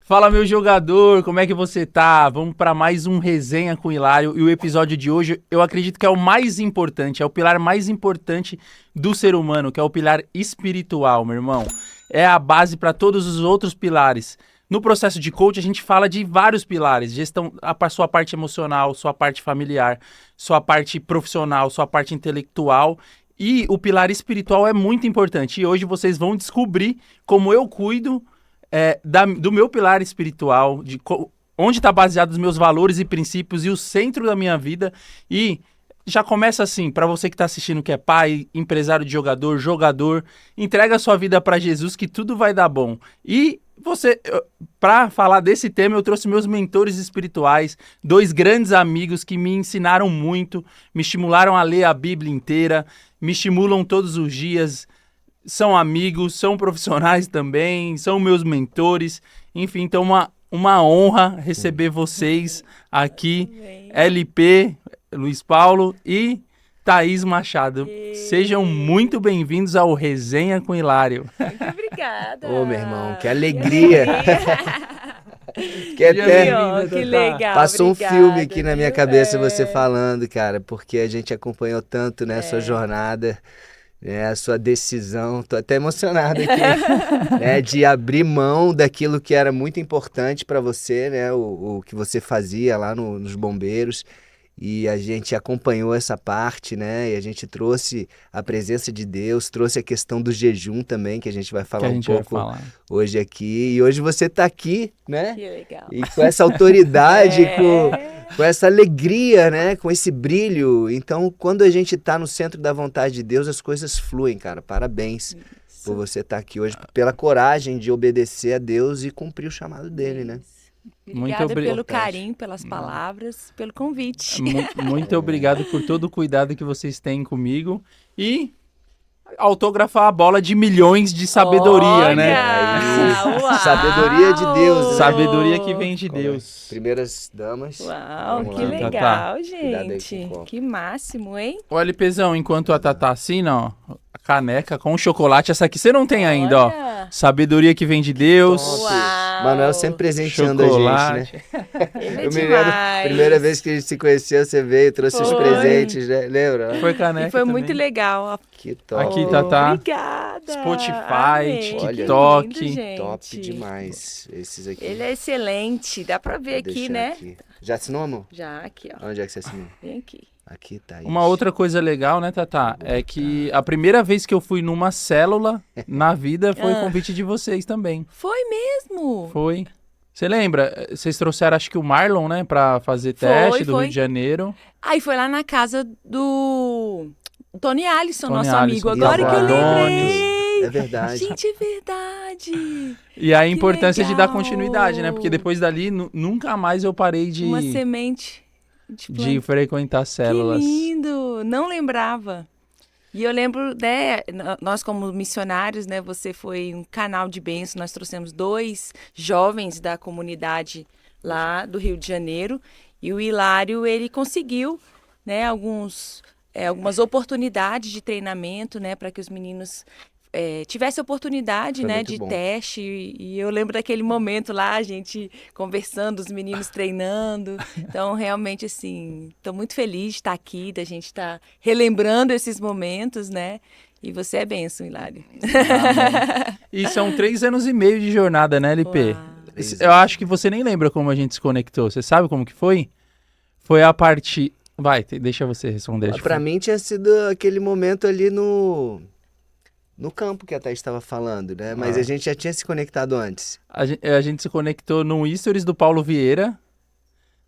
Fala, meu jogador, como é que você tá? Vamos para mais um Resenha com o Hilário. E o episódio de hoje, eu acredito que é o mais importante, é o pilar mais importante do ser humano, que é o pilar espiritual, meu irmão. É a base para todos os outros pilares. No processo de coach, a gente fala de vários pilares. Gestão, a sua parte emocional, sua parte familiar, sua parte profissional, sua parte intelectual. E o pilar espiritual é muito importante. E hoje vocês vão descobrir como eu cuido do meu pilar espiritual, onde está baseado os meus valores e princípios e o centro da minha vida. E já começa assim, para você que está assistindo, que é pai, empresário de jogador, entrega a sua vida para Jesus que tudo vai dar bom. E para falar desse tema, eu trouxe meus mentores espirituais, 2 grandes amigos que me ensinaram muito, me estimularam a ler a Bíblia inteira, me estimulam todos os dias. São amigos, são profissionais também, são meus mentores. Enfim, então uma honra receber vocês aqui. Amém. LP, Luiz Paulo e Thaís Machado. Sejam muito bem-vindos ao Resenha com Hilário. Muito obrigada. Ô, meu irmão, que alegria. Que legal. Passou obrigada, um filme aqui na minha cabeça você falando, cara, porque a gente acompanhou tanto, né, sua jornada. A sua decisão, tô até emocionado aqui, né, de abrir mão daquilo que era muito importante para você, né, o que você fazia lá nos bombeiros, e a gente acompanhou essa parte, né, e a gente trouxe a presença de Deus, trouxe a questão do jejum também, que a gente vai falar um pouco hoje aqui, e hoje você tá aqui, né, que legal. E com essa autoridade, com essa alegria, né? Com esse brilho. Então, quando a gente tá no centro da vontade de Deus, as coisas fluem, cara. Parabéns por você estar aqui hoje, pela coragem de obedecer a Deus e cumprir o chamado dele, né? Obrigada pelo carinho, pelas palavras, pelo convite. Muito obrigado por todo o cuidado que vocês têm comigo e autografar a bola de milhões de sabedoria, né? Sabedoria de Deus. Né? Sabedoria que vem de Deus. Primeiras damas. Uau, que legal, gente. Que máximo, hein? O LPzão, enquanto a Tatá assina, ó, a caneca com chocolate, essa aqui você não tem ainda, ó. Sabedoria que vem de Deus. Uau. Manuel sempre presenteando a gente, né? Eu me lembro, primeira vez que a gente se conheceu, você veio, trouxe os presentes, né? Lembra? Foi caneca. E foi também. Muito legal. Que top. Aqui, Tatá. Obrigada. Spotify, TikTok. Que lindo, top demais. Esses aqui. Ele é excelente. Dá pra ver aqui, né? Aqui. Já assinou, amor? Já, aqui, ó. Onde é que você assinou? Vem aqui. Aqui tá isso. Uma outra coisa legal, né, Tatá, é que a primeira vez que eu fui numa célula na vida foi convite de vocês também. Foi mesmo? Foi. Você lembra? Vocês trouxeram, acho que o Marlon, né, pra fazer teste do Rio de Janeiro. Aí foi lá na casa do Tony Alisson, nosso Alisson, amigo. Agora que eu lembrei. É verdade. Gente, é verdade. E a importância de dar continuidade, né? Porque depois dali, nunca mais eu parei de... Uma semente de frequentar células. Que lindo! Não lembrava. E eu lembro, né, nós como missionários, né, você foi um canal de bênção, nós trouxemos 2 jovens da comunidade lá do Rio de Janeiro, e o Hilário, ele conseguiu, né, algumas oportunidades de treinamento, né, para que os meninos tivesse oportunidade, né, de teste, e eu lembro daquele momento lá, a gente conversando, os meninos treinando, então realmente assim, estou muito feliz de estar aqui, da gente estar relembrando esses momentos, né, e você é bênção, Hilário. E são 3 anos e meio de jornada, né, LP? Uau. Eu acho que você nem lembra como a gente se conectou, você sabe como que foi? Foi a partir... Vai, deixa você responder. Pra mim tinha sido aquele momento ali no campo que a Thaís estava falando, né? Mas a gente já tinha se conectado antes. A gente se conectou no Stories do Paulo Vieira.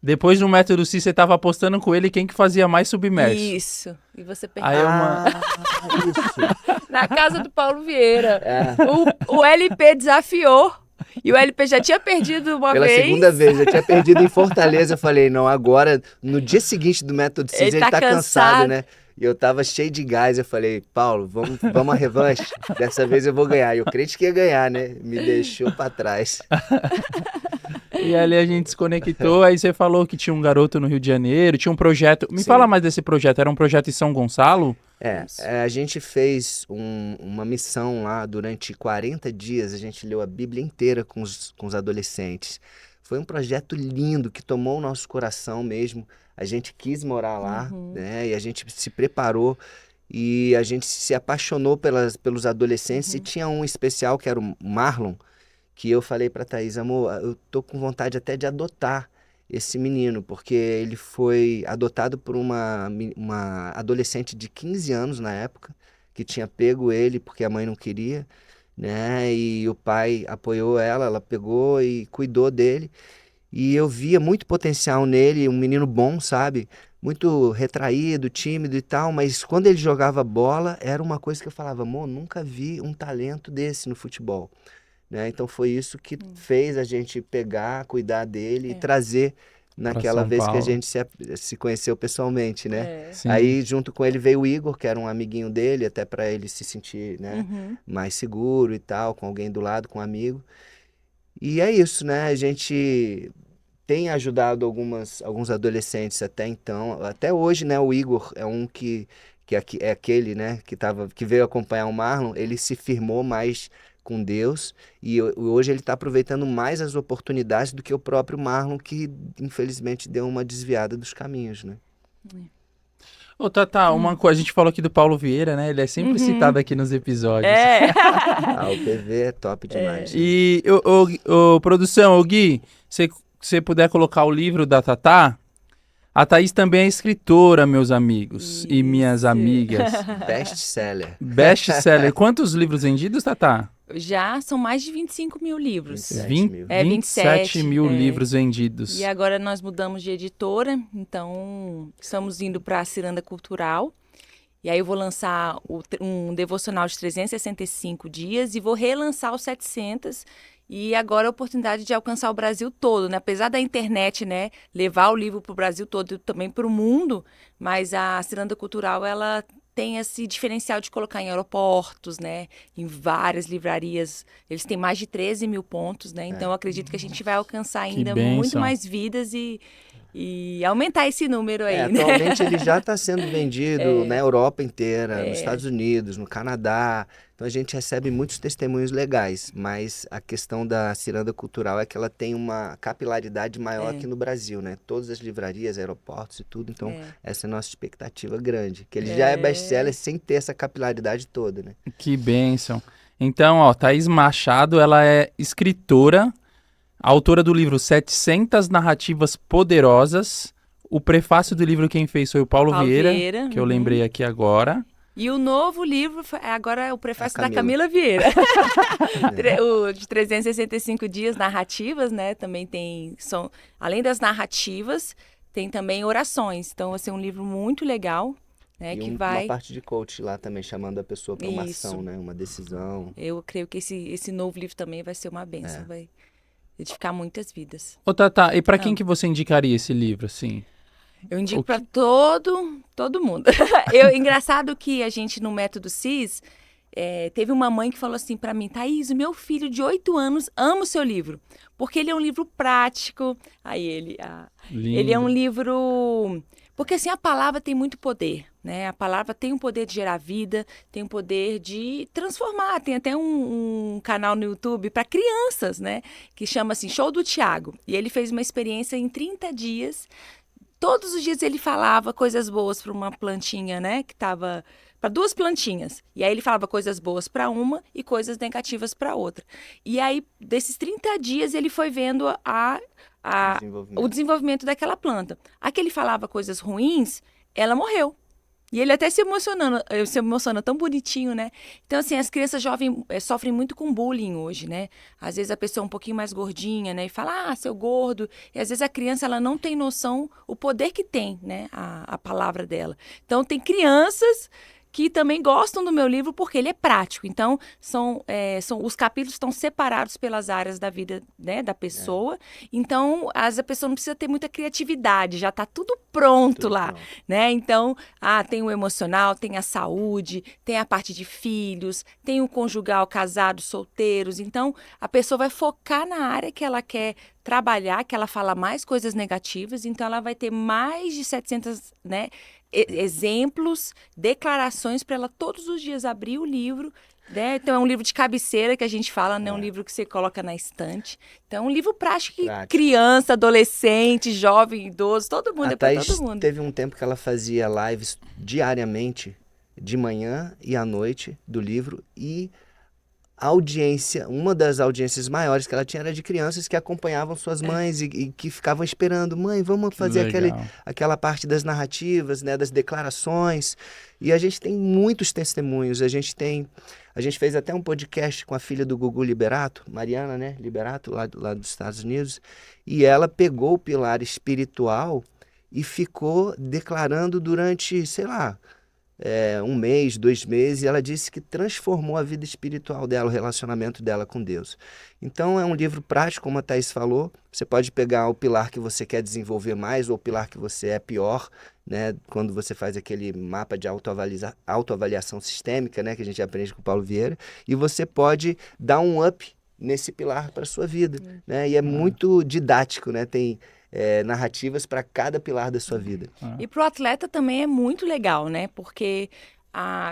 Depois no Método C, você estava apostando com ele quem que fazia mais submerso. Isso. E você perguntou. Isso. Na casa do Paulo Vieira. O LP desafiou. E o LP já tinha perdido uma vez. Pela segunda vez, já tinha perdido em Fortaleza. Eu falei, não, agora, no dia seguinte do Método C, ele tá cansado, né? E eu tava cheio de gás, eu falei, Paulo, vamos à revanche? Dessa vez eu vou ganhar. E eu crente que ia ganhar, né? Me deixou pra trás. E ali a gente se conectou, aí você falou que tinha um garoto no Rio de Janeiro, tinha um projeto. Me fala mais desse projeto, era um projeto em São Gonçalo? Isso. A gente fez uma missão lá durante 40 dias, a gente leu a Bíblia inteira com os adolescentes. Foi um projeto lindo que tomou o nosso coração mesmo. A gente quis morar lá, né? E a gente se preparou e a gente se apaixonou pelos adolescentes. E tinha um especial que era o Marlon, que eu falei para Thaís, amor, eu tô com vontade até de adotar esse menino, porque ele foi adotado por uma adolescente de 15 anos na época, que tinha pego ele porque a mãe não queria, né? E o pai apoiou ela, ela pegou e cuidou dele. E eu via muito potencial nele, um menino bom, sabe? Muito retraído, tímido e tal, mas quando ele jogava bola, era uma coisa que eu falava, amor, nunca vi um talento desse no futebol. Né? Então foi isso que fez a gente pegar, cuidar dele e trazer naquela São vez que a Paulo. gente se conheceu pessoalmente, né? Sim. Aí junto com ele veio o Igor, que era um amiguinho dele, até para ele se sentir, né, mais seguro e tal, com alguém do lado, com um amigo. E é isso, né? A gente tem ajudado alguns adolescentes até então, até hoje, né? O Igor é um é aquele, né? Que veio acompanhar o Marlon, ele se firmou mais com Deus e hoje ele está aproveitando mais as oportunidades do que o próprio Marlon, que infelizmente deu uma desviada dos caminhos, né? Ô, Tata, uma coisa, a gente falou aqui do Paulo Vieira, né? Ele é sempre citado aqui nos episódios. O PV é top demais. Né? E, produção, Gui, se você puder colocar o livro da Tata, a Thaís também é escritora, meus amigos e minhas amigas. Best-seller. Best-seller. Quantos livros vendidos, Tata? Já são mais de 25 mil livros. 27 mil. 27 mil é. livros vendidos. E agora nós mudamos de editora, então estamos indo para a Ciranda Cultural. E aí eu vou lançar um devocional de 365 dias e vou relançar os 700. E agora a oportunidade de alcançar o Brasil todo, né? Apesar da internet, né, levar o livro para o Brasil todo e também para o mundo, mas a Ciranda Cultural, ela tem esse diferencial de colocar em aeroportos, né? Em várias livrarias. Eles têm mais de 13 mil pontos, né? Então eu acredito que a gente vai alcançar ainda muito bênção. mais vidas e aumentar esse número aí, né? Atualmente ele já está sendo vendido na Europa inteira, nos Estados Unidos, no Canadá. Então a gente recebe muitos testemunhos legais, mas a questão da Ciranda Cultural é que ela tem uma capilaridade maior aqui no Brasil, né? Todas as livrarias, aeroportos e tudo. Então essa é a nossa expectativa grande, que ele já é best-seller sem ter essa capilaridade toda, né? Que bênção. Então, ó, Thaís Machado, ela é escritora, autora do livro 700 Narrativas Poderosas. O prefácio do livro quem fez foi o Paulo Vieira, que eu lembrei aqui agora. E o novo livro, agora é o prefácio da Camila Vieira. O de 365 dias, narrativas, né? Também além das narrativas, tem também orações. Então, vai ser um livro muito legal, né? E uma parte de coach lá também, chamando a pessoa para uma ação, né? Uma decisão. Eu creio que esse novo livro também vai ser uma bênção, vai edificar muitas vidas. Ô, Tata, e para quem que você indicaria esse livro, assim? Eu indico para todo mundo. Engraçado que a gente, no Método CIS, teve uma mãe que falou assim para mim, Thaís, o meu filho de 8 anos ama o seu livro, porque ele é um livro prático. Aí ele é um livro... Porque assim, a palavra tem muito poder, né? A palavra tem o poder de gerar vida, tem o poder de transformar. Tem até um canal no YouTube para crianças, né? Que chama assim, Show do Tiago. E ele fez uma experiência em 30 dias. Todos os dias ele falava coisas boas para uma plantinha, né? Que estava para 2 plantinhas. E aí ele falava coisas boas para uma e coisas negativas para outra. E aí, desses 30 dias, ele foi vendo o desenvolvimento daquela planta. A que ele falava coisas ruins, ela morreu. E ele até se emociona tão bonitinho, né? Então, assim, as crianças jovens sofrem muito com bullying hoje, né? Às vezes a pessoa é um pouquinho mais gordinha, né? E fala, seu gordo. E às vezes a criança, ela não tem noção o poder que tem, né? A palavra dela. Então, tem crianças que também gostam do meu livro porque ele é prático. Então, os capítulos estão separados pelas áreas da vida, né, da pessoa. Então, a pessoa não precisa ter muita criatividade, já está tudo pronto lá. Né? Então, tem o emocional, tem a saúde, tem a parte de filhos, tem o conjugal, casados, solteiros. Então, a pessoa vai focar na área que ela quer trabalhar, que ela fala mais coisas negativas, então ela vai ter mais de 700, né, exemplos, declarações para ela todos os dias abrir o livro, né? Então é um livro de cabeceira que a gente fala, não é um livro que você coloca na estante. Então é um livro prático que criança, adolescente, jovem, idoso, todo mundo, A é para Thaís todo mundo. teve um tempo que ela fazia lives diariamente, de manhã e à noite, do livro, e a audiência, uma das audiências maiores que ela tinha era de crianças que acompanhavam suas mães e que ficavam esperando, mãe, vamos fazer aquela parte das narrativas, né, das declarações. E a gente tem muitos testemunhos, a gente fez até um podcast com a filha do Gugu Liberato, Mariana, né, Liberato, lá dos Estados Unidos, e ela pegou o pilar espiritual e ficou declarando durante, sei lá, 1 mês, 2 meses, e ela disse que transformou a vida espiritual dela, o relacionamento dela com Deus. Então é um livro prático, como a Thaís falou, você pode pegar o pilar que você quer desenvolver mais ou o pilar que você é pior, né? Quando você faz aquele mapa de autoavaliação sistêmica, né? Que a gente aprende com o Paulo Vieira, e você pode dar um up nesse pilar para a sua vida, né? E é muito didático, né? Tem narrativas para cada pilar da sua vida. E para o atleta também é muito legal, né? Porque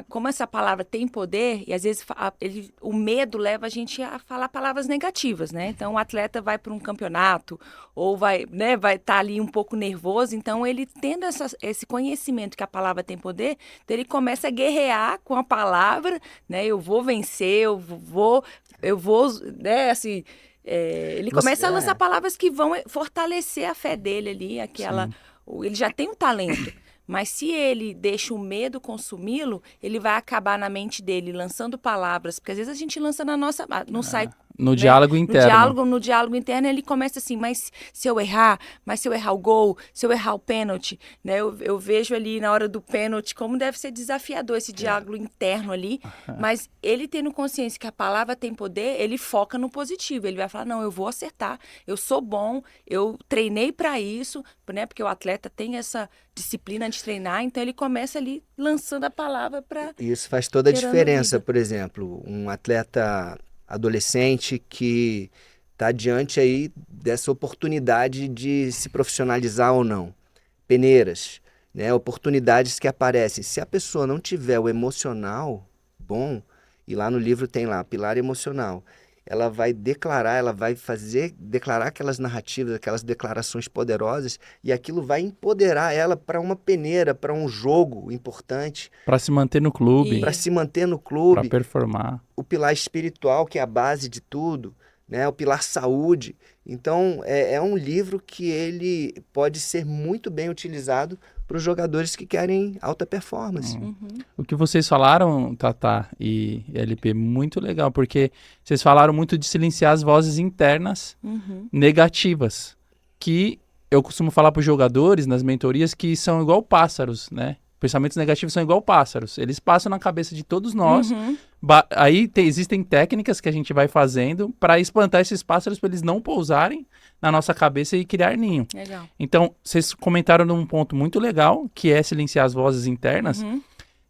como essa palavra tem poder, e às vezes o medo leva a gente a falar palavras negativas, né? Então o atleta vai para um campeonato ou vai estar ali um pouco nervoso, então ele tendo esse conhecimento que a palavra tem poder, então ele começa a guerrear com a palavra, né? Eu vou vencer, eu vou, né? Assim, ele começa a lançar palavras que vão fortalecer a fé dele ali, ele já tem um talento, mas se ele deixa o medo consumi-lo, ele vai acabar na mente dele lançando palavras, porque às vezes a gente lança na nossa, não sai... No diálogo interno. No diálogo interno, ele começa assim, mas se eu errar o gol, se eu errar o pênalti, né? Eu vejo ali na hora do pênalti como deve ser desafiador esse diálogo interno ali, mas ele tendo consciência que a palavra tem poder, ele foca no positivo, ele vai falar, não, eu vou acertar, eu sou bom, eu treinei para isso, né? Porque o atleta tem essa disciplina de treinar, então ele começa ali lançando a palavra para... Isso faz toda a diferença, por exemplo, um atleta adolescente que está diante aí dessa oportunidade de se profissionalizar ou não. Peneiras, né? Oportunidades que aparecem. Se a pessoa não tiver o emocional bom, e lá no livro tem lá, pilar emocional, ela vai declarar aquelas narrativas, aquelas declarações poderosas, e aquilo vai empoderar ela para uma peneira, para um jogo importante. Para se manter no clube. Para se manter no clube. Para performar. O pilar espiritual, que é a base de tudo, né? O pilar saúde. Então, é um livro que ele pode ser muito bem utilizado para os jogadores que querem alta performance. O que vocês falaram, Tatá e LP, muito legal, porque vocês falaram muito de silenciar as vozes internas negativas, que eu costumo falar para os jogadores nas mentorias que são igual pássaros, né? Pensamentos negativos são igual pássaros, eles passam na cabeça de todos nós. Aí existem técnicas que a gente vai fazendo para espantar esses pássaros, para eles não pousarem na nossa cabeça e criar ninho. Legal. Então, vocês comentaram num ponto muito legal, que é silenciar as vozes internas.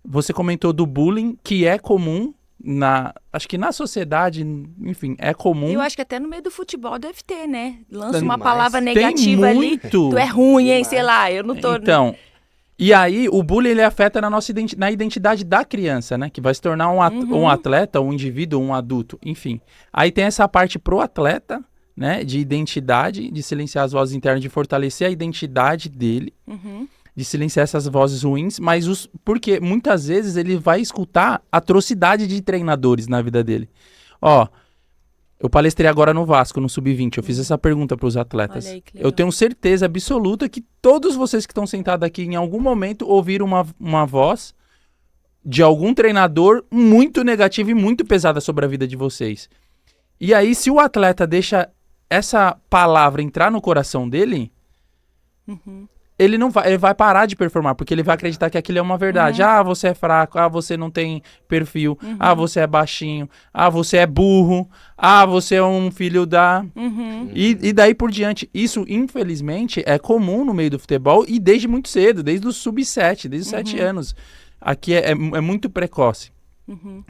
Você comentou do bullying, que é comum, acho que na sociedade, enfim, é comum. Eu acho que até no meio do futebol deve ter, né? Lança uma Demais. palavra negativa ali, tu é ruim, hein? Sei lá, eu não tô... Então... E aí, o bullying, ele afeta na identidade da criança, né? Que vai se tornar um atleta, um indivíduo, um adulto, enfim. Aí tem essa parte pro atleta, né? De identidade, de silenciar as vozes internas, de fortalecer a identidade dele, de silenciar essas vozes ruins, mas porque muitas vezes ele vai escutar atrocidade de treinadores na vida dele. Eu palestrei agora no Vasco, no Sub-20. Eu fiz essa pergunta para os atletas. Olha aí, que legal. Eu tenho certeza absoluta que todos vocês que estão sentados aqui, em algum momento, ouviram uma voz de algum treinador muito negativa e muito pesada sobre a vida de vocês. E aí, se o atleta deixa essa palavra entrar no coração dele, ele vai parar de performar, porque ele vai acreditar que aquilo é uma verdade. Você é fraco, você não tem perfil, você é baixinho, você é burro, você é um filho da... E daí por diante. Isso, infelizmente, é comum no meio do futebol e desde muito cedo, desde o sub-7, desde os 7 anos. Aqui é muito precoce.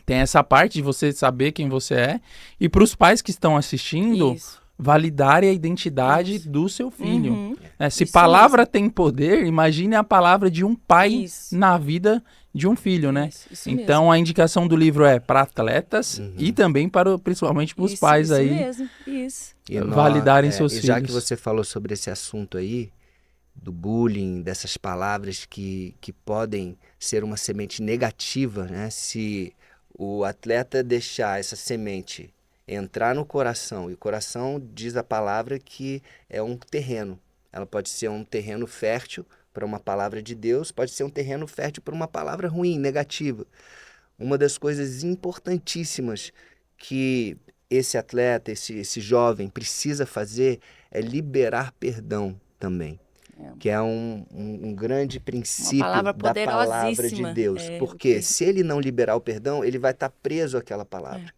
Tem essa parte de você saber quem você é, e para os pais que estão assistindo, validarem a identidade do seu filho. Se Isso palavra mesmo. tem poder, imagine a palavra de um pai Isso. na vida de um filho, né? Isso Então mesmo. a indicação do livro é para atletas e também principalmente para os pais Isso aí mesmo, isso. E, validarem seus e já que filhos. você falou sobre esse assunto aí, do bullying, dessas palavras que podem ser uma semente negativa, né? Se o atleta deixar essa semente entrar no coração, e o coração diz a palavra que é um terreno. Ela pode ser um terreno fértil para uma palavra de Deus, pode ser um terreno fértil para uma palavra ruim, negativa. Uma das coisas importantíssimas que esse atleta, esse jovem precisa fazer é liberar perdão também, que é um grande Uma princípio palavra da palavra de poderosíssima. Deus. Porque se ele não liberar o perdão, ele vai estar preso àquela palavra.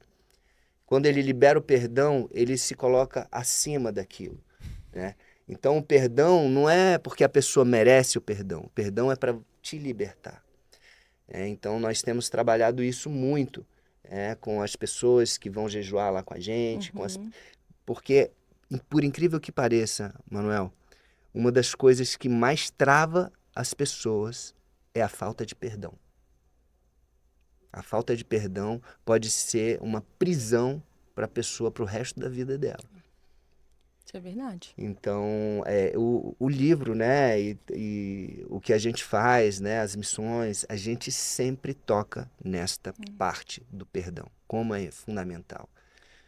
Quando ele libera o perdão, ele se coloca acima daquilo, né? Então o perdão não é porque a pessoa merece o perdão é para te libertar. Então nós temos trabalhado isso muito, com as pessoas que vão jejuar lá com a gente, porque, por incrível que pareça, Manuel, uma das coisas que mais trava as pessoas é a falta de perdão. A falta de perdão pode ser uma prisão para a pessoa para o resto da vida dela. Isso é verdade. Então, o livro, né, e o que a gente faz, né, as missões, a gente sempre toca nesta parte do perdão, como é fundamental.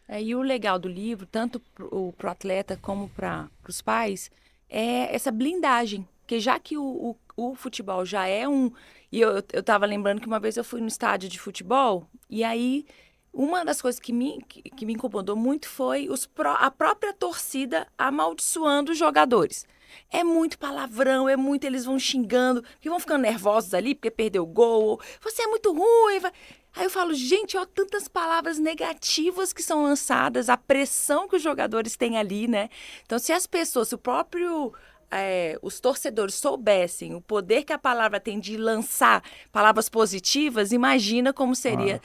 E o legal do livro, tanto pro atleta como para os pais, é essa blindagem. Porque já que o futebol já é um... E eu tava lembrando que uma vez eu fui no estádio de futebol, e aí uma das coisas que me incomodou muito foi a própria torcida amaldiçoando os jogadores. É muito palavrão, eles vão xingando, que vão ficando nervosos ali porque perdeu o gol, você é muito ruim. Aí eu falo, gente, ó, tantas palavras negativas que são lançadas, a pressão que os jogadores têm ali, né? Então, se as pessoas, se o próprio... os torcedores soubessem o poder que a palavra tem de lançar palavras positivas, imagina como seria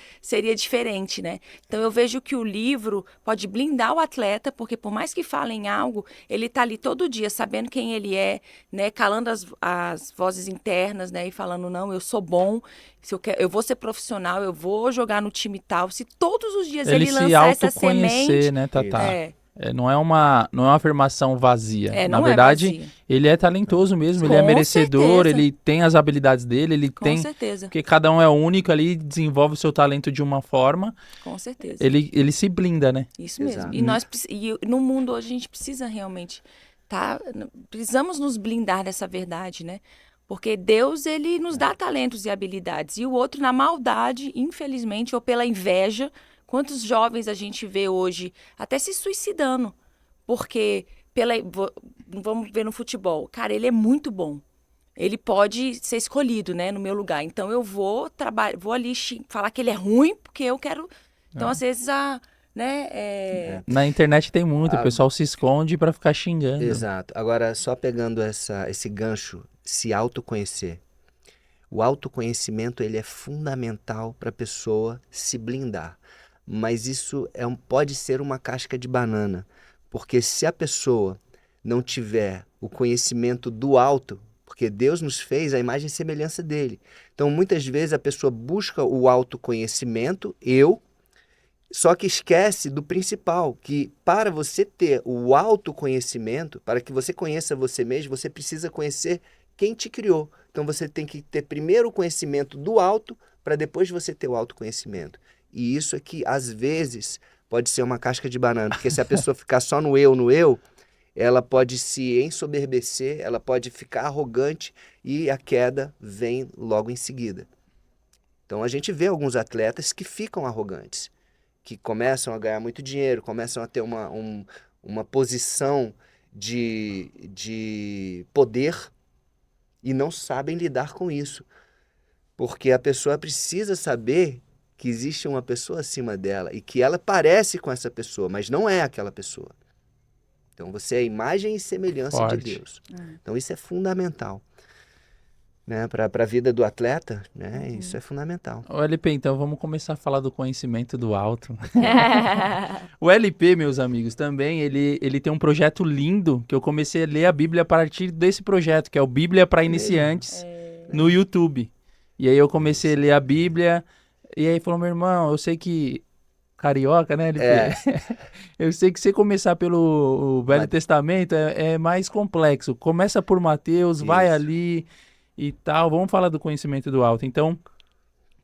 diferente, né? Então eu vejo que o livro pode blindar o atleta, porque por mais que falem algo, ele tá ali todo dia sabendo quem ele é, né? Calando as vozes internas, né? E falando, não, eu sou bom, se eu vou ser profissional, eu vou jogar no time tal. Se todos os dias ele se lançar essa autoconhecer, semente... né, Tatá? É. Não é uma afirmação vazia. Na Não verdade, é vazia. ele é talentoso mesmo, ele é Com merecedor, certeza. ele tem as habilidades dele, ele Com tem... certeza. Porque cada um é único ali, desenvolve o seu talento de uma forma. Com certeza. Ele se blinda, né? Isso mesmo. Exato. E no mundo hoje a gente precisa realmente, precisamos nos blindar dessa verdade, né? Porque Deus, ele nos dá talentos e habilidades. E o outro, na maldade, infelizmente, ou pela inveja, quantos jovens a gente vê hoje até se suicidando. Porque, vamos ver no futebol, cara, ele é muito bom. Ele pode ser escolhido, né, no meu lugar. Então eu vou ali falar que ele é ruim, porque eu quero... Então, às vezes, Na internet tem muito, o pessoal se esconde pra ficar xingando. Exato. Agora, só pegando esse gancho, se autoconhecer. O autoconhecimento, ele é fundamental para a pessoa se blindar. Mas isso pode ser uma casca de banana. Porque se a pessoa não tiver o conhecimento do alto, porque Deus nos fez a imagem e semelhança dele. Então, muitas vezes a pessoa busca o autoconhecimento, só que esquece do principal, que para você ter o autoconhecimento, para que você conheça você mesmo, você precisa conhecer quem te criou. Então você tem que ter primeiro o conhecimento do alto, para depois você ter o autoconhecimento. E isso aqui, às vezes, pode ser uma casca de banana, porque se a pessoa ficar só no eu, ela pode se ensoberbecer, ela pode ficar arrogante e a queda vem logo em seguida. Então a gente vê alguns atletas que ficam arrogantes, que começam a ganhar muito dinheiro, começam a ter uma posição de poder e não sabem lidar com isso. Porque a pessoa precisa saber que existe uma pessoa acima dela e que ela parece com essa pessoa, mas não é aquela pessoa. Então você é a imagem e semelhança de Deus. Então isso é fundamental. né, para a vida do atleta, né, isso é fundamental. O LP, então, vamos começar a falar do conhecimento do alto. O LP, meus amigos, também, ele tem um projeto lindo, que eu comecei a ler a Bíblia a partir desse projeto, que é o Bíblia para Iniciantes, no YouTube. E aí eu comecei a ler a Bíblia, e aí falou, meu irmão, eu sei que... Carioca, né, LP? Eu sei que você começar pelo Velho Testamento é mais complexo. Começa por Mateus, vai ali e tal. Vamos falar do conhecimento do alto. Então,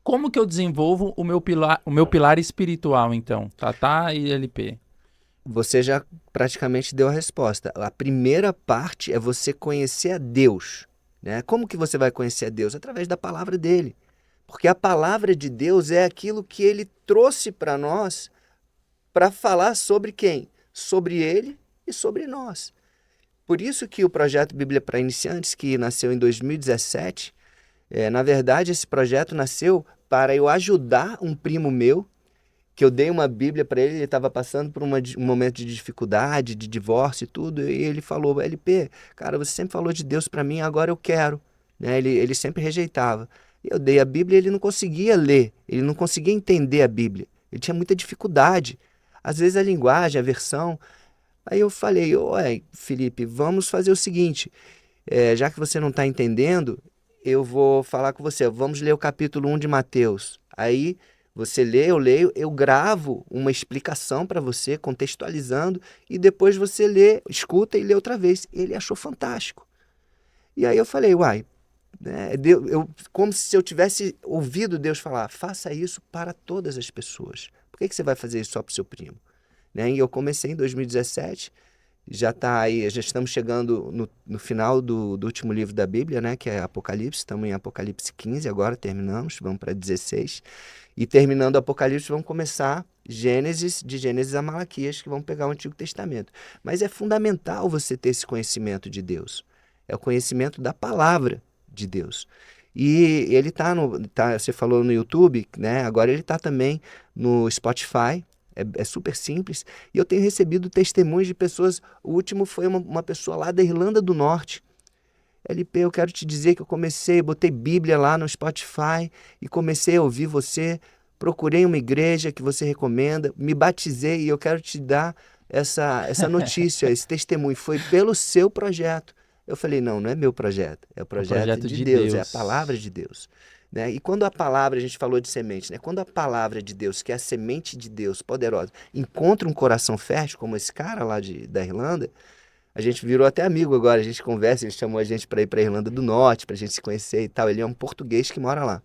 como que eu desenvolvo o meu pilar espiritual, então? Tatá e LP. Você já praticamente deu a resposta. A primeira parte é você conhecer a Deus, né? Como que você vai conhecer a Deus? Através da palavra dele. Porque a palavra de Deus é aquilo que ele trouxe para nós para falar sobre quem? Sobre ele e sobre nós. Por isso que o projeto Bíblia para Iniciantes, que nasceu em 2017, na verdade esse projeto nasceu para eu ajudar um primo meu, que eu dei uma Bíblia para ele estava passando por um momento de dificuldade, de divórcio e tudo, e ele falou, LP, cara, você sempre falou de Deus para mim, agora eu quero. Né? Ele sempre rejeitava. Eu dei a Bíblia e ele não conseguia ler, ele não conseguia entender a Bíblia. Ele tinha muita dificuldade. Às vezes a linguagem, a versão. Aí eu falei, ué, Felipe, vamos fazer o seguinte, já que você não está entendendo, eu vou falar com você, vamos ler o capítulo 1 de Mateus. Aí você lê, eu leio, eu gravo uma explicação para você, contextualizando, e depois você lê, escuta e lê outra vez. Ele achou fantástico. E aí eu falei, uai, como se eu tivesse ouvido Deus falar, faça isso para todas as pessoas. Por que você vai fazer isso só para o seu primo? Né? E eu comecei em 2017, já estamos chegando no final do último livro da Bíblia, né? Que é Apocalipse, estamos em Apocalipse 15 agora, terminamos, vamos para 16. E terminando Apocalipse, vamos começar de Gênesis a Malaquias, que vamos pegar o Antigo Testamento. Mas é fundamental você ter esse conhecimento de Deus. É o conhecimento da palavra de Deus. E ele você falou no YouTube, né? Agora ele está também no Spotify, é super simples, e eu tenho recebido testemunhos de pessoas, o último foi uma pessoa lá da Irlanda do Norte. LP, eu quero te dizer que eu botei Bíblia lá no Spotify e comecei a ouvir você, procurei uma igreja que você recomenda, me batizei e eu quero te dar essa notícia, esse testemunho, foi pelo seu projeto. Eu falei, não é meu projeto, é o projeto de Deus, é a palavra de Deus. Né? E quando a palavra, a gente falou de semente, né? Quando a palavra de Deus, que é a semente de Deus poderosa, encontra um coração fértil, como esse cara lá da Irlanda, a gente virou até amigo agora, a gente conversa, ele chamou a gente para ir para a Irlanda do Norte, para a gente se conhecer e tal, ele é um português que mora lá.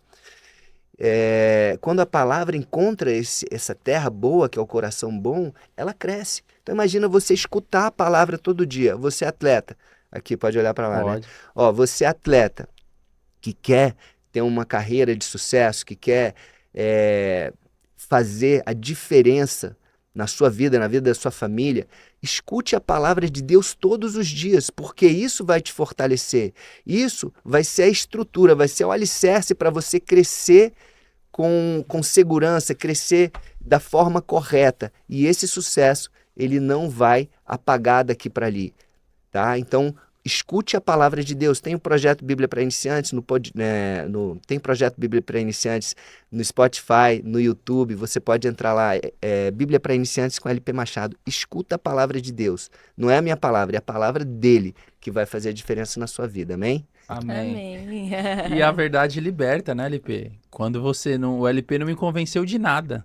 Quando a palavra encontra essa terra boa, que é o coração bom, ela cresce. Então imagina você escutar a palavra todo dia, você é atleta, aqui pode olhar para lá, Pode. né? Ó, você é atleta que quer ter uma carreira de sucesso, que quer fazer a diferença na sua vida, na vida da sua família, escute a palavra de Deus todos os dias, porque isso vai te fortalecer. Isso vai ser a estrutura, vai ser o alicerce para você crescer com segurança, crescer da forma correta. E esse sucesso, ele não vai apagar daqui para ali. Tá? Então, escute a palavra de Deus. Tem o projeto Bíblia para Iniciantes, tem projeto Bíblia para Iniciantes no Spotify, no YouTube. Você pode entrar lá, Bíblia para Iniciantes com LP Machado. Escuta a palavra de Deus. Não é a minha palavra, é a palavra dele que vai fazer a diferença na sua vida. Amém? Amém. E a verdade liberta, né, LP? Quando o LP não me convenceu de nada.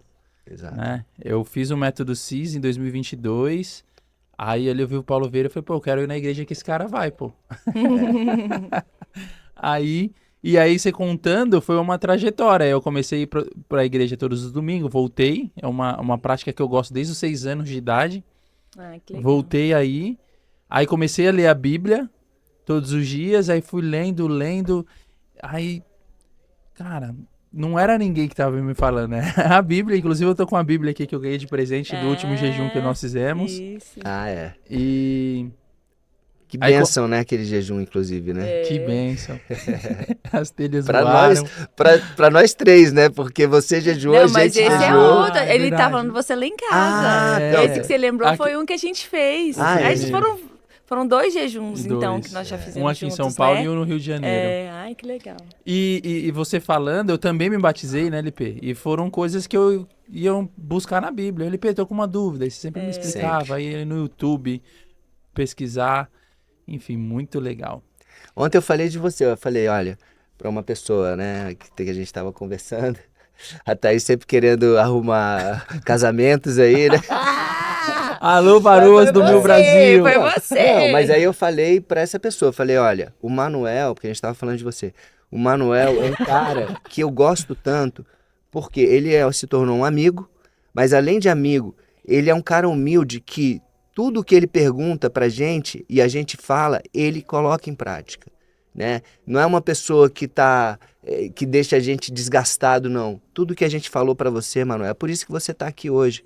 Exato. Né? Eu fiz o método CIS em 2022. Aí ele ouviu o Paulo Vieira e falei, eu quero ir na igreja que esse cara vai, Aí você contando, foi uma trajetória. Eu comecei a ir pra igreja todos os domingos, voltei. É uma prática que eu gosto desde os 6 anos de idade. Que legal. Voltei aí comecei a ler a Bíblia todos os dias, aí fui lendo. Aí, cara, não era ninguém que tava me falando, né? A Bíblia, inclusive eu tô com a Bíblia aqui que eu ganhei de presente do último jejum que nós fizemos. Isso. E... Que bênção, né? Aquele jejum, inclusive, né? Que bênção. As telhas pra voaram. Pra nós três, né? Porque você jejuou, a gente mas esse jejuou. é outro. Ele verdade. tá falando você lá em casa. Esse que você lembrou foi um que a gente fez. Foram Foram 2 jejuns, então, Dois, que nós já fizemos um aqui em São juntos, Paulo né? e um no Rio de Janeiro. Ai, que legal. E você falando, eu também me batizei, né, LP? E foram coisas que eu ia buscar na Bíblia. LP, tô com uma dúvida. E você sempre me explicava. Aí no YouTube, pesquisar. Enfim, muito legal. Ontem eu falei de você, eu falei, olha, pra uma pessoa, né, que a gente tava conversando, a Thaís sempre querendo arrumar casamentos aí, né? Alô, varoas do meu Brasil! Foi você! Não, mas aí eu falei pra essa pessoa, eu falei, olha, o Manuel, porque a gente tava falando de você, o Manuel é um cara que eu gosto tanto, porque ele se tornou um amigo, mas além de amigo, ele é um cara humilde que tudo que ele pergunta pra gente e a gente fala, ele coloca em prática, né? Não é uma pessoa que deixa a gente desgastado, não. Tudo que a gente falou pra você, Manuel, é por isso que você tá aqui hoje.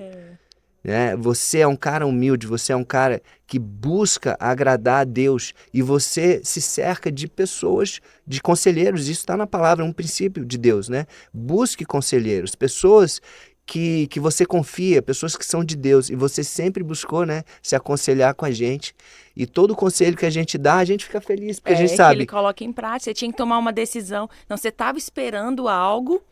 Né? Você é um cara humilde, você é um cara que busca agradar a Deus e você se cerca de pessoas, de conselheiros, isso está na palavra, é um princípio de Deus, né? Busque conselheiros, pessoas que você confia, pessoas que são de Deus, e você sempre buscou, né, se aconselhar com a gente, e todo conselho que a gente dá, a gente fica feliz, porque a gente que sabe. ele coloca em prática, você tinha que tomar uma decisão, não, você estava esperando algo,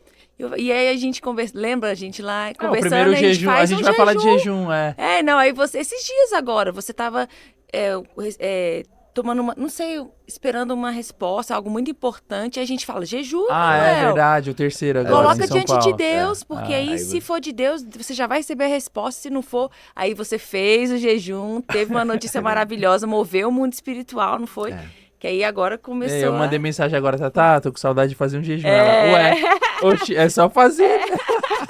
e aí a gente conversa, lembra a gente lá O conversando, primeiro a gente jejum, faz a gente um vai falar de jejum. jejum, Não, aí você, esses dias agora, você estava tomando não sei, esperando uma resposta, algo muito importante, e a gente fala, jejum, Ah, é Manuel. verdade, o terceiro agora Coloca em São diante Paulo. de Deus, porque aí se for de Deus, você já vai receber a resposta, se não for, aí você fez o jejum, teve uma notícia maravilhosa, moveu o mundo espiritual, não foi? Que aí agora começou Eu mandei mensagem agora, Tatá, tô com saudade de fazer um jejum. Ela, ué, oxi, é só fazer.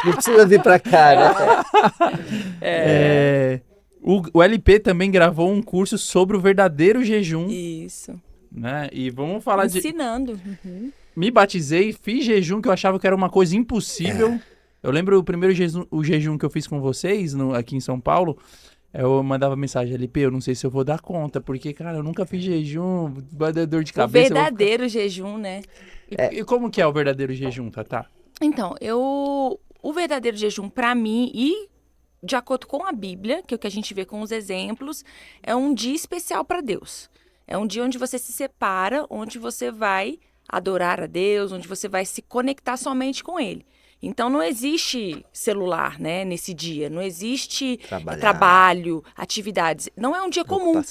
Não precisa vir pra cá, né? O LP também gravou um curso sobre o verdadeiro jejum, Isso. né? E vamos falar Ensinando. Me batizei, fiz jejum que eu achava que era uma coisa impossível. Eu lembro o primeiro jejum que eu fiz com vocês aqui em São Paulo. Eu mandava mensagem, LP, eu não sei se eu vou dar conta, porque, cara, eu nunca fiz jejum, vai dar dor de cabeça. O verdadeiro jejum, né? E como que é o verdadeiro jejum, Tatá? Então, o verdadeiro jejum, pra mim, e de acordo com a Bíblia, que é o que a gente vê com os exemplos, é um dia especial para Deus. É um dia onde você se separa, onde você vai adorar a Deus, onde você vai se conectar somente com Ele. Então, não existe celular, né, nesse dia. Não existe trabalho, atividades. Não é um dia comum.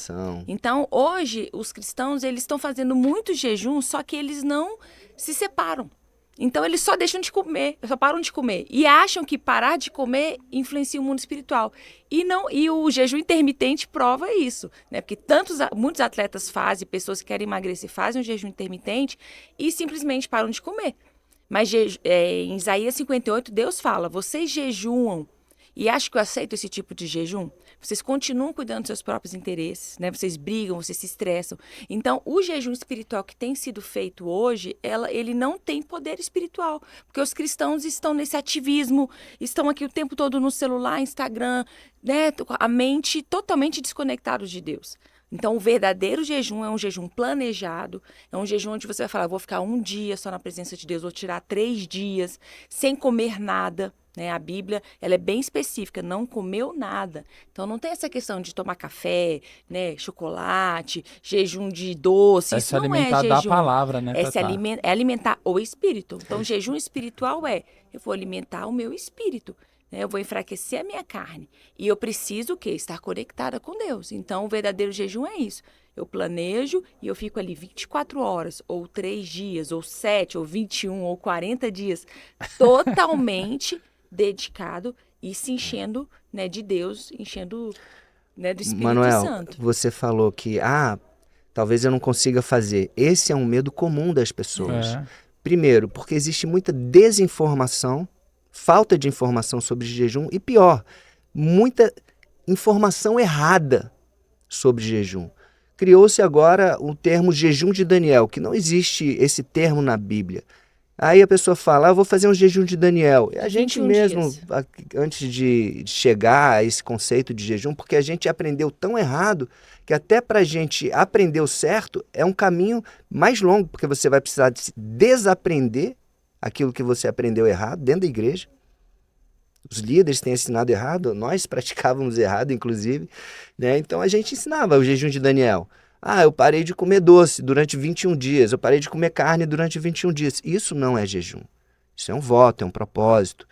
Então, hoje, os cristãos, eles estão fazendo muito jejum, só que eles não se separam. Então, eles só deixam de comer, só param de comer. E acham que parar de comer influencia o mundo espiritual. E o jejum intermitente prova isso, né? Porque muitos atletas fazem, pessoas que querem emagrecer fazem um jejum intermitente e simplesmente param de comer. Mas em Isaías 58, Deus fala, vocês jejuam e acham que eu aceito esse tipo de jejum? Vocês continuam cuidando dos seus próprios interesses, né? Vocês brigam, vocês se estressam. Então, o jejum espiritual que tem sido feito hoje, ele não tem poder espiritual. Porque os cristãos estão nesse ativismo, estão aqui o tempo todo no celular, Instagram, né? A mente totalmente desconectada de Deus. Então, o verdadeiro jejum é um jejum planejado, é um jejum onde você vai falar, vou ficar um dia só na presença de Deus, vou tirar 3 dias sem comer nada, né? A Bíblia, ela é bem específica, não comeu nada. Então, não tem essa questão de tomar café, né? Chocolate, jejum de doce, isso não é jejum. Se alimentar da palavra, né, Tatá? É alimentar o espírito. Então, jejum espiritual eu vou alimentar o meu espírito. Eu vou enfraquecer a minha carne. E eu preciso o quê? Estar conectada com Deus. Então, o verdadeiro jejum é isso. Eu planejo e eu fico ali 24 horas, ou 3 dias, ou 7, ou 21, ou 40 dias, totalmente dedicado e se enchendo, né, de Deus, enchendo, né, do Espírito Manuel, Santo. Você falou que, talvez eu não consiga fazer. Esse é um medo comum das pessoas. Primeiro, porque existe muita desinformação, falta de informação sobre jejum e pior, muita informação errada sobre jejum. Criou-se agora o termo jejum de Daniel, que não existe esse termo na Bíblia. Aí a pessoa fala, eu vou fazer um jejum de Daniel. E a gente mesmo, antes de chegar a esse conceito de jejum, porque a gente aprendeu tão errado, que até para a gente aprender o certo é um caminho mais longo, porque você vai precisar desaprender aquilo que você aprendeu errado dentro da igreja. os líderes têm ensinado errado, nós praticávamos errado, inclusive, né? Então a gente ensinava o jejum de Daniel. Eu parei de comer doce durante 21 dias, eu parei de comer carne durante 21 dias. Isso não é jejum. Isso é um voto, é um propósito.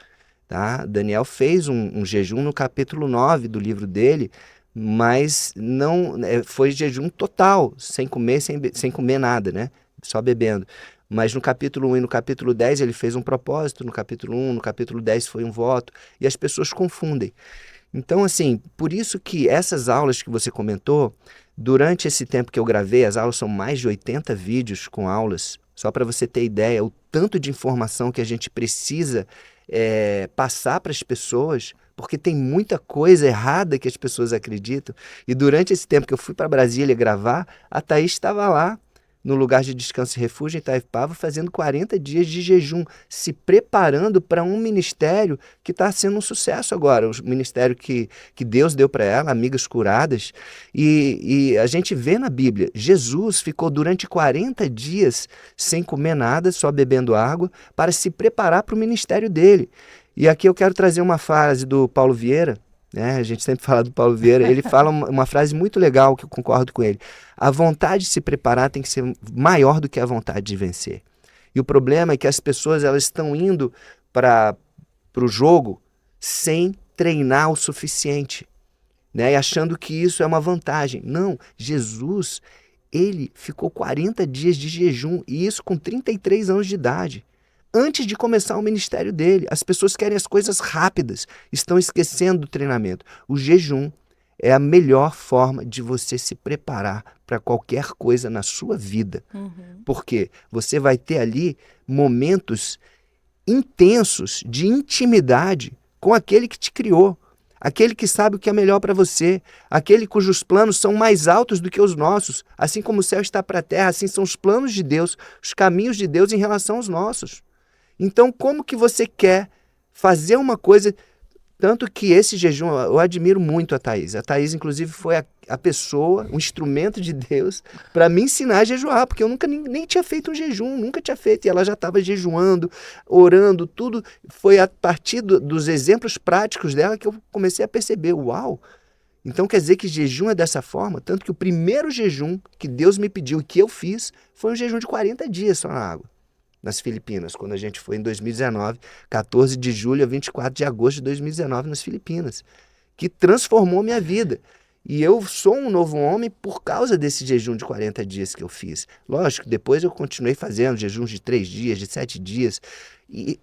Tá? Daniel fez um jejum no capítulo 9 do livro dele, mas não foi jejum total, sem comer nada, né? Só bebendo. Mas no capítulo 1 e no capítulo 10 ele fez um propósito, no capítulo 1, no capítulo 10 foi um voto, e as pessoas confundem. Então, assim, por isso que essas aulas que você comentou, durante esse tempo que eu gravei, as aulas são mais de 80 vídeos com aulas, só para você ter ideia, o tanto de informação que a gente precisa passar para as pessoas, porque tem muita coisa errada que as pessoas acreditam. E durante esse tempo que eu fui para Brasília gravar, a Thaís estava lá, no lugar de descanso e refúgio em Itaipava, fazendo 40 dias de jejum, se preparando para um ministério que está sendo um sucesso agora, o ministério que Deus deu para ela, Amigas Curadas, e a gente vê na Bíblia, Jesus ficou durante 40 dias sem comer nada, só bebendo água, para se preparar para o ministério dele. E aqui eu quero trazer uma frase do Paulo Vieira, né? A gente sempre fala do Paulo Vieira, ele fala uma frase muito legal que eu concordo com ele. A vontade de se preparar tem que ser maior do que a vontade de vencer. E o problema é que as pessoas elas estão indo para o jogo sem treinar o suficiente, né? E achando que isso é uma vantagem. Não, Jesus, ele ficou 40 dias de jejum, e isso com 33 anos de idade. Antes de começar o ministério dele, as pessoas querem as coisas rápidas, estão esquecendo do treinamento. O jejum é a melhor forma de você se preparar para qualquer coisa na sua vida. Porque você vai ter ali momentos intensos de intimidade com aquele que te criou, aquele que sabe o que é melhor para você, aquele cujos planos são mais altos do que os nossos. Assim como o céu está para a terra, assim são os planos de Deus, os caminhos de Deus em relação aos nossos. Então, como que você quer fazer uma coisa... Tanto que esse jejum, eu admiro muito a Thaís. A Thaís, inclusive, foi a pessoa, um instrumento de Deus para me ensinar a jejuar, porque eu nunca nem tinha feito um jejum, nunca tinha feito. E ela já estava jejuando, orando, tudo. Foi a partir dos exemplos práticos dela que eu comecei a perceber, uau! Então quer dizer que jejum é dessa forma? Tanto que o primeiro jejum que Deus me pediu e que eu fiz foi um jejum de 40 dias só na água. Nas Filipinas, quando a gente foi em 2019, 14 de julho a 24 de agosto de 2019 nas Filipinas, que transformou minha vida. E eu sou um novo homem por causa desse jejum de 40 dias que eu fiz. Lógico, depois eu continuei fazendo jejuns de 3 dias, de 7 dias, e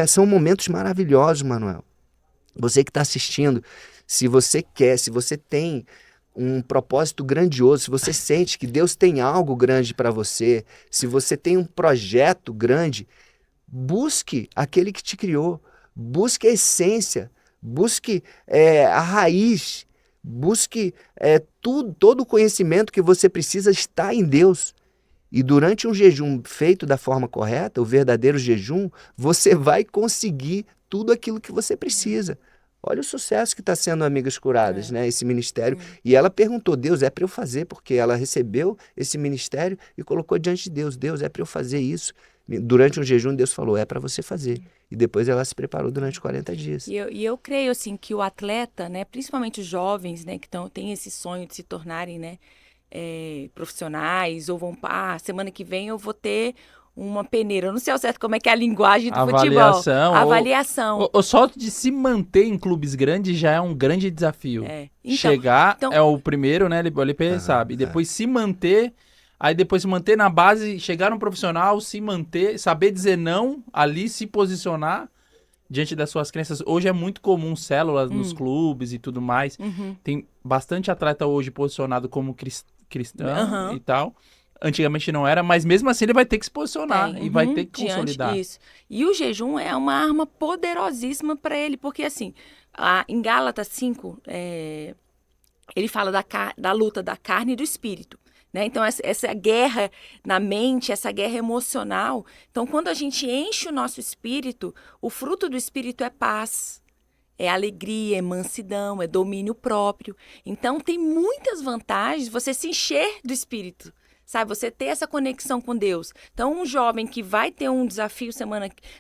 são momentos maravilhosos, Manuel. Você que está assistindo, se você quer, se você tem um propósito grandioso, se você sente que Deus tem algo grande para você, se você tem um projeto grande, busque aquele que te criou, busque a essência, busque a raiz, busque todo o conhecimento que você precisa está em Deus. E durante um jejum feito da forma correta, o verdadeiro jejum, você vai conseguir tudo aquilo que você precisa. Olha o sucesso que está sendo Amigas Curadas, né? Esse ministério. E ela perguntou, Deus, é para eu fazer? Porque ela recebeu esse ministério e colocou diante de Deus. Deus, é para eu fazer isso? Durante um jejum, Deus falou, é para você fazer. E depois ela se preparou durante 40 dias. E eu creio, assim, que o atleta, né, principalmente os jovens, né, que têm esse sonho de se tornarem, né, profissionais, ou vão, semana que vem eu vou ter uma peneira. Eu não sei ao certo como é que é a linguagem do futebol. Avaliação. Ou só de se manter em clubes grandes já é um grande desafio. Então, chegar é o primeiro, né? O LP sabe. E depois se manter, aí depois se manter na base, chegar no profissional, se manter, saber dizer não, ali se posicionar diante das suas crenças. Hoje é muito comum células nos clubes e tudo mais. Tem bastante atleta hoje posicionado como cristão e tal. Antigamente não era, mas mesmo assim ele vai ter que se posicionar e vai ter que consolidar. Isso. E o jejum é uma arma poderosíssima para ele, porque assim, em Gálatas 5, ele fala da luta da carne e do espírito. Né? Então, essa guerra na mente, essa guerra emocional. Então, quando a gente enche o nosso espírito, o fruto do espírito é paz, é alegria, é mansidão, é domínio próprio. Então, tem muitas vantagens você se encher do espírito sabe? Você ter essa conexão com Deus. Então, um jovem que vai ter um desafio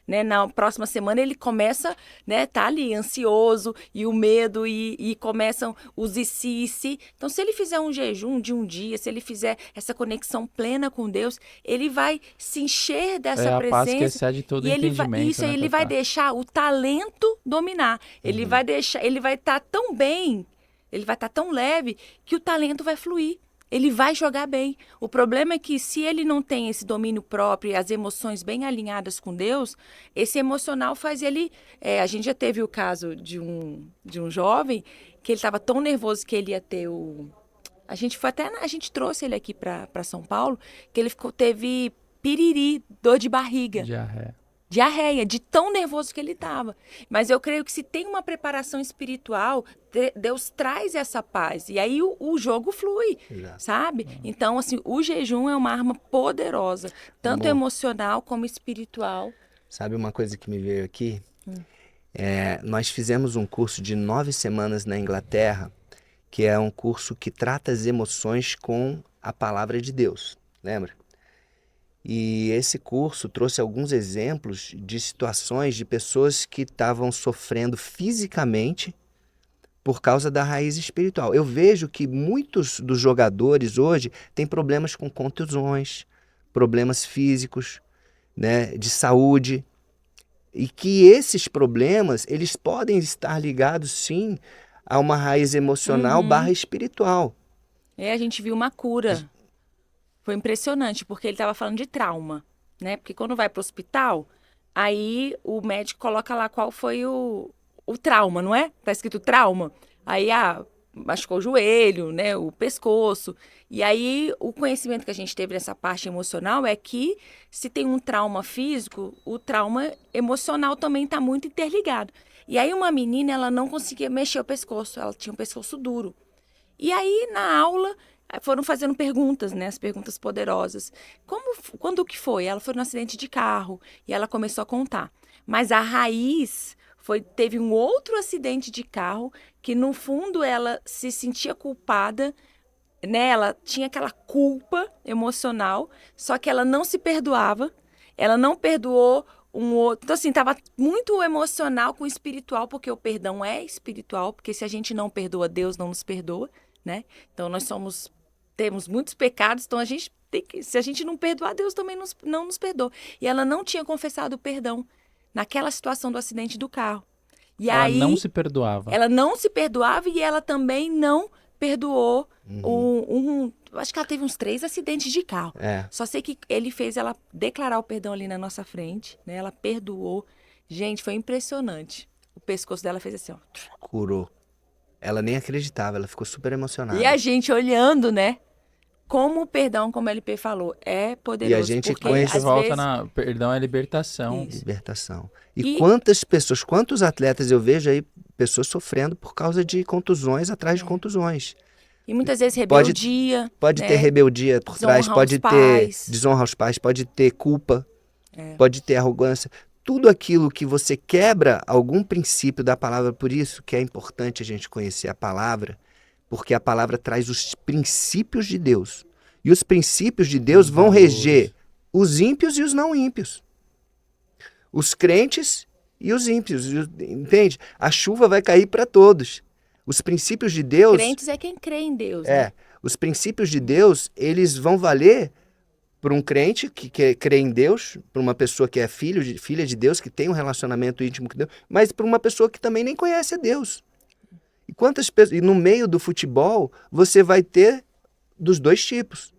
né, na próxima semana, ele começa, né, tá ali ansioso e o medo e começam os e se. Então, se ele fizer um jejum de um dia, se ele fizer essa conexão plena com Deus, ele vai se encher dessa É a presença. paz que excede todo entendimento. Isso aí, ele vai deixar o talento dominar. Ele vai estar tão bem, ele vai estar tão leve que o talento vai fluir. Ele vai jogar bem. O problema é que se ele não tem esse domínio próprio e as emoções bem alinhadas com Deus, esse emocional faz ele... a gente já teve o caso de um jovem que ele estava tão nervoso que ele ia ter a gente trouxe ele aqui para São Paulo, que ele teve piriri, dor de barriga. Diarreia, de tão nervoso que ele estava. Mas eu creio que se tem uma preparação espiritual, Deus traz essa paz. E aí o jogo flui, sabe? Então, assim, o jejum é uma arma poderosa, tanto emocional como espiritual. Sabe uma coisa que me veio aqui? Nós fizemos um curso de 9 semanas na Inglaterra, que é um curso que trata as emoções com a palavra de Deus. Lembra? E esse curso trouxe alguns exemplos de situações de pessoas que estavam sofrendo fisicamente por causa da raiz espiritual. Eu vejo que muitos dos jogadores hoje têm problemas com contusões, problemas físicos, né, de saúde, e que esses problemas eles podem estar ligados, sim, a uma raiz emocional / espiritual. A gente viu uma cura. Foi impressionante, porque ele estava falando de trauma, né? Porque quando vai para o hospital, aí o médico coloca lá qual foi o trauma, não é? Tá escrito trauma. Aí, machucou o joelho, né? O pescoço. E aí, o conhecimento que a gente teve nessa parte emocional é que se tem um trauma físico, o trauma emocional também está muito interligado. E aí, uma menina, ela não conseguia mexer o pescoço, ela tinha um pescoço duro. E aí, na aula... foram fazendo perguntas, né? As perguntas poderosas. Quando que foi? Ela foi num acidente de carro e ela começou a contar. Mas a raiz teve um outro acidente de carro que, no fundo, ela se sentia culpada, né? Ela tinha aquela culpa emocional, só que ela não se perdoava. Ela não perdoou um outro. Então, assim, estava muito emocional com o espiritual, porque o perdão é espiritual, porque se a gente não perdoa, Deus não nos perdoa, né? Então, temos muitos pecados, então se a gente não perdoar, Deus também não nos perdoa. E ela não tinha confessado o perdão naquela situação do acidente do carro. E ela aí, não se perdoava. Ela não se perdoava e ela também não perdoou acho que ela teve uns 3 acidentes de carro. Só sei que ele fez ela declarar o perdão ali na nossa frente, né? Ela perdoou. Gente, foi impressionante. O pescoço dela fez assim, ó. Curou. Ela nem acreditava, ela ficou super emocionada. E a gente olhando, né? Como o perdão, como a LP falou, é poderoso. E a gente perdão é libertação. Isso. Libertação. E quantas pessoas, quantos atletas eu vejo aí, pessoas sofrendo por causa de contusões atrás de contusões. E muitas vezes rebeldia. Pode ter rebeldia por trás, pode ter desonra aos pais, pode ter culpa, pode ter arrogância. Tudo aquilo que você quebra algum princípio da palavra, por isso que é importante a gente conhecer a palavra, porque a palavra traz os princípios de Deus. E os princípios de Deus vão reger os ímpios e os não ímpios. Os crentes e os ímpios, entende? A chuva vai cair para todos. Os princípios de Deus... Crentes é quem crê em Deus, né? Os princípios de Deus, eles vão valer para um crente que crê em Deus, para uma pessoa que é filha de Deus, que tem um relacionamento íntimo com Deus, mas para uma pessoa que também nem conhece a Deus. E quantas pessoas... E no meio do futebol, você vai ter dos dois tipos.